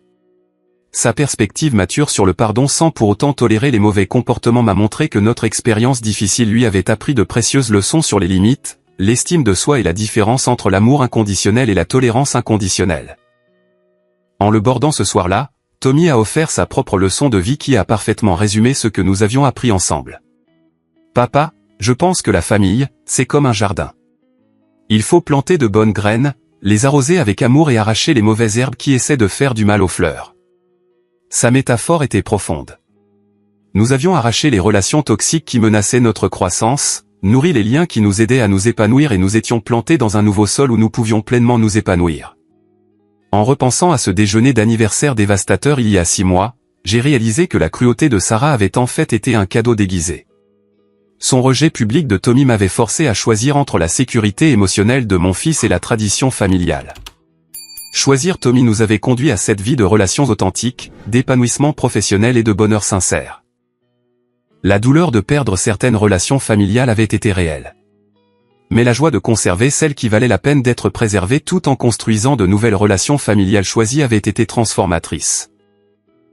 Sa perspective mature sur le pardon sans pour autant tolérer les mauvais comportements m'a montré que notre expérience difficile lui avait appris de précieuses leçons sur les limites, l'estime de soi et la différence entre l'amour inconditionnel et la tolérance inconditionnelle. En le bordant ce soir-là, Tommy a offert sa propre leçon de vie qui a parfaitement résumé ce que nous avions appris ensemble. « Papa, je pense que la famille, c'est comme un jardin. Il faut planter de bonnes graines, les arroser avec amour et arracher les mauvaises herbes qui essaient de faire du mal aux fleurs. Sa métaphore était profonde. Nous avions arraché les relations toxiques qui menaçaient notre croissance, nourri les liens qui nous aidaient à nous épanouir et nous étions plantés dans un nouveau sol où nous pouvions pleinement nous épanouir. En repensant à ce déjeuner d'anniversaire dévastateur il y a 6 mois, j'ai réalisé que la cruauté de Sarah avait en fait été un cadeau déguisé. Son rejet public de Tommy m'avait forcé à choisir entre la sécurité émotionnelle de mon fils et la tradition familiale. Choisir Tommy nous avait conduit à cette vie de relations authentiques, d'épanouissement professionnel et de bonheur sincère. La douleur de perdre certaines relations familiales avait été réelle. Mais la joie de conserver celles qui valaient la peine d'être préservées tout en construisant de nouvelles relations familiales choisies avait été transformatrice.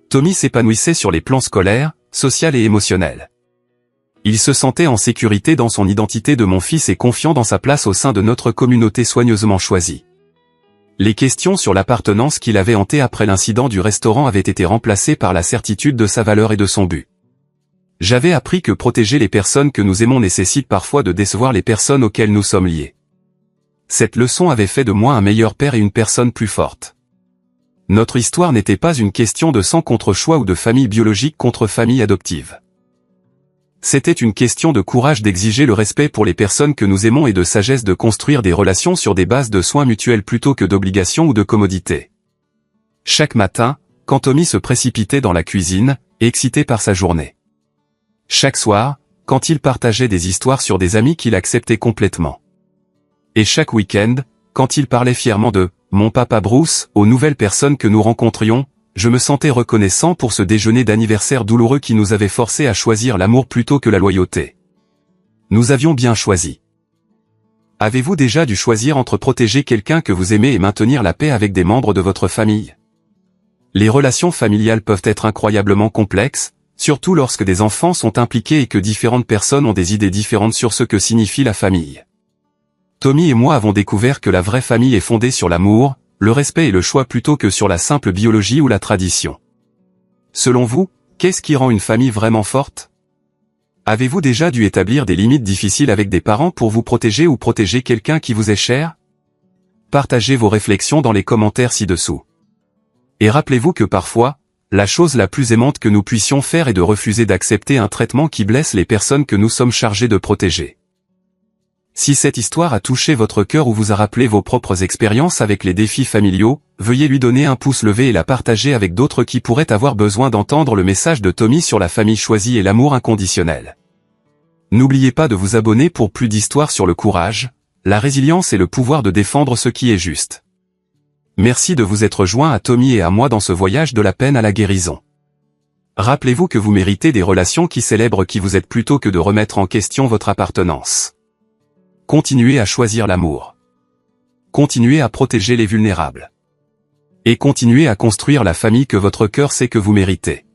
Tommy s'épanouissait sur les plans scolaires, social et émotionnel. Il se sentait en sécurité dans son identité de mon fils et confiant dans sa place au sein de notre communauté soigneusement choisie. Les questions sur l'appartenance qu'il avait hantées après l'incident du restaurant avaient été remplacées par la certitude de sa valeur et de son but. J'avais appris que protéger les personnes que nous aimons nécessite parfois de décevoir les personnes auxquelles nous sommes liés. Cette leçon avait fait de moi un meilleur père et une personne plus forte. Notre histoire n'était pas une question de sang contre choix ou de famille biologique contre famille adoptive. C'était une question de courage d'exiger le respect pour les personnes que nous aimons et de sagesse de construire des relations sur des bases de soins mutuels plutôt que d'obligation ou de commodité. Chaque matin, quand Tommy se précipitait dans la cuisine, excité par sa journée. Chaque soir, quand il partageait des histoires sur des amis qu'il acceptait complètement. Et chaque week-end, quand il parlait fièrement de « mon papa Bruce » aux nouvelles personnes que nous rencontrions, je me sentais reconnaissant pour ce déjeuner d'anniversaire douloureux qui nous avait forcés à choisir l'amour plutôt que la loyauté. Nous avions bien choisi. Avez-vous déjà dû choisir entre protéger quelqu'un que vous aimez et maintenir la paix avec des membres de votre famille? Les relations familiales peuvent être incroyablement complexes, surtout lorsque des enfants sont impliqués et que différentes personnes ont des idées différentes sur ce que signifie la famille. Tommy et moi avons découvert que la vraie famille est fondée sur l'amour, le respect et le choix plutôt que sur la simple biologie ou la tradition. Selon vous, qu'est-ce qui rend une famille vraiment forte? Avez-vous déjà dû établir des limites difficiles avec des parents pour vous protéger ou protéger quelqu'un qui vous est cher? Partagez vos réflexions dans les commentaires ci-dessous. Et rappelez-vous que parfois, la chose la plus aimante que nous puissions faire est de refuser d'accepter un traitement qui blesse les personnes que nous sommes chargés de protéger. Si cette histoire a touché votre cœur ou vous a rappelé vos propres expériences avec les défis familiaux, veuillez lui donner un pouce levé et la partager avec d'autres qui pourraient avoir besoin d'entendre le message de Tommy sur la famille choisie et l'amour inconditionnel. N'oubliez pas de vous abonner pour plus d'histoires sur le courage, la résilience et le pouvoir de défendre ce qui est juste. Merci de vous être joint à Tommy et à moi dans ce voyage de la peine à la guérison. Rappelez-vous que vous méritez des relations qui célèbrent qui vous êtes plutôt que de remettre en question votre appartenance. Continuez à choisir l'amour. Continuez à protéger les vulnérables. Et continuez à construire la famille que votre cœur sait que vous méritez.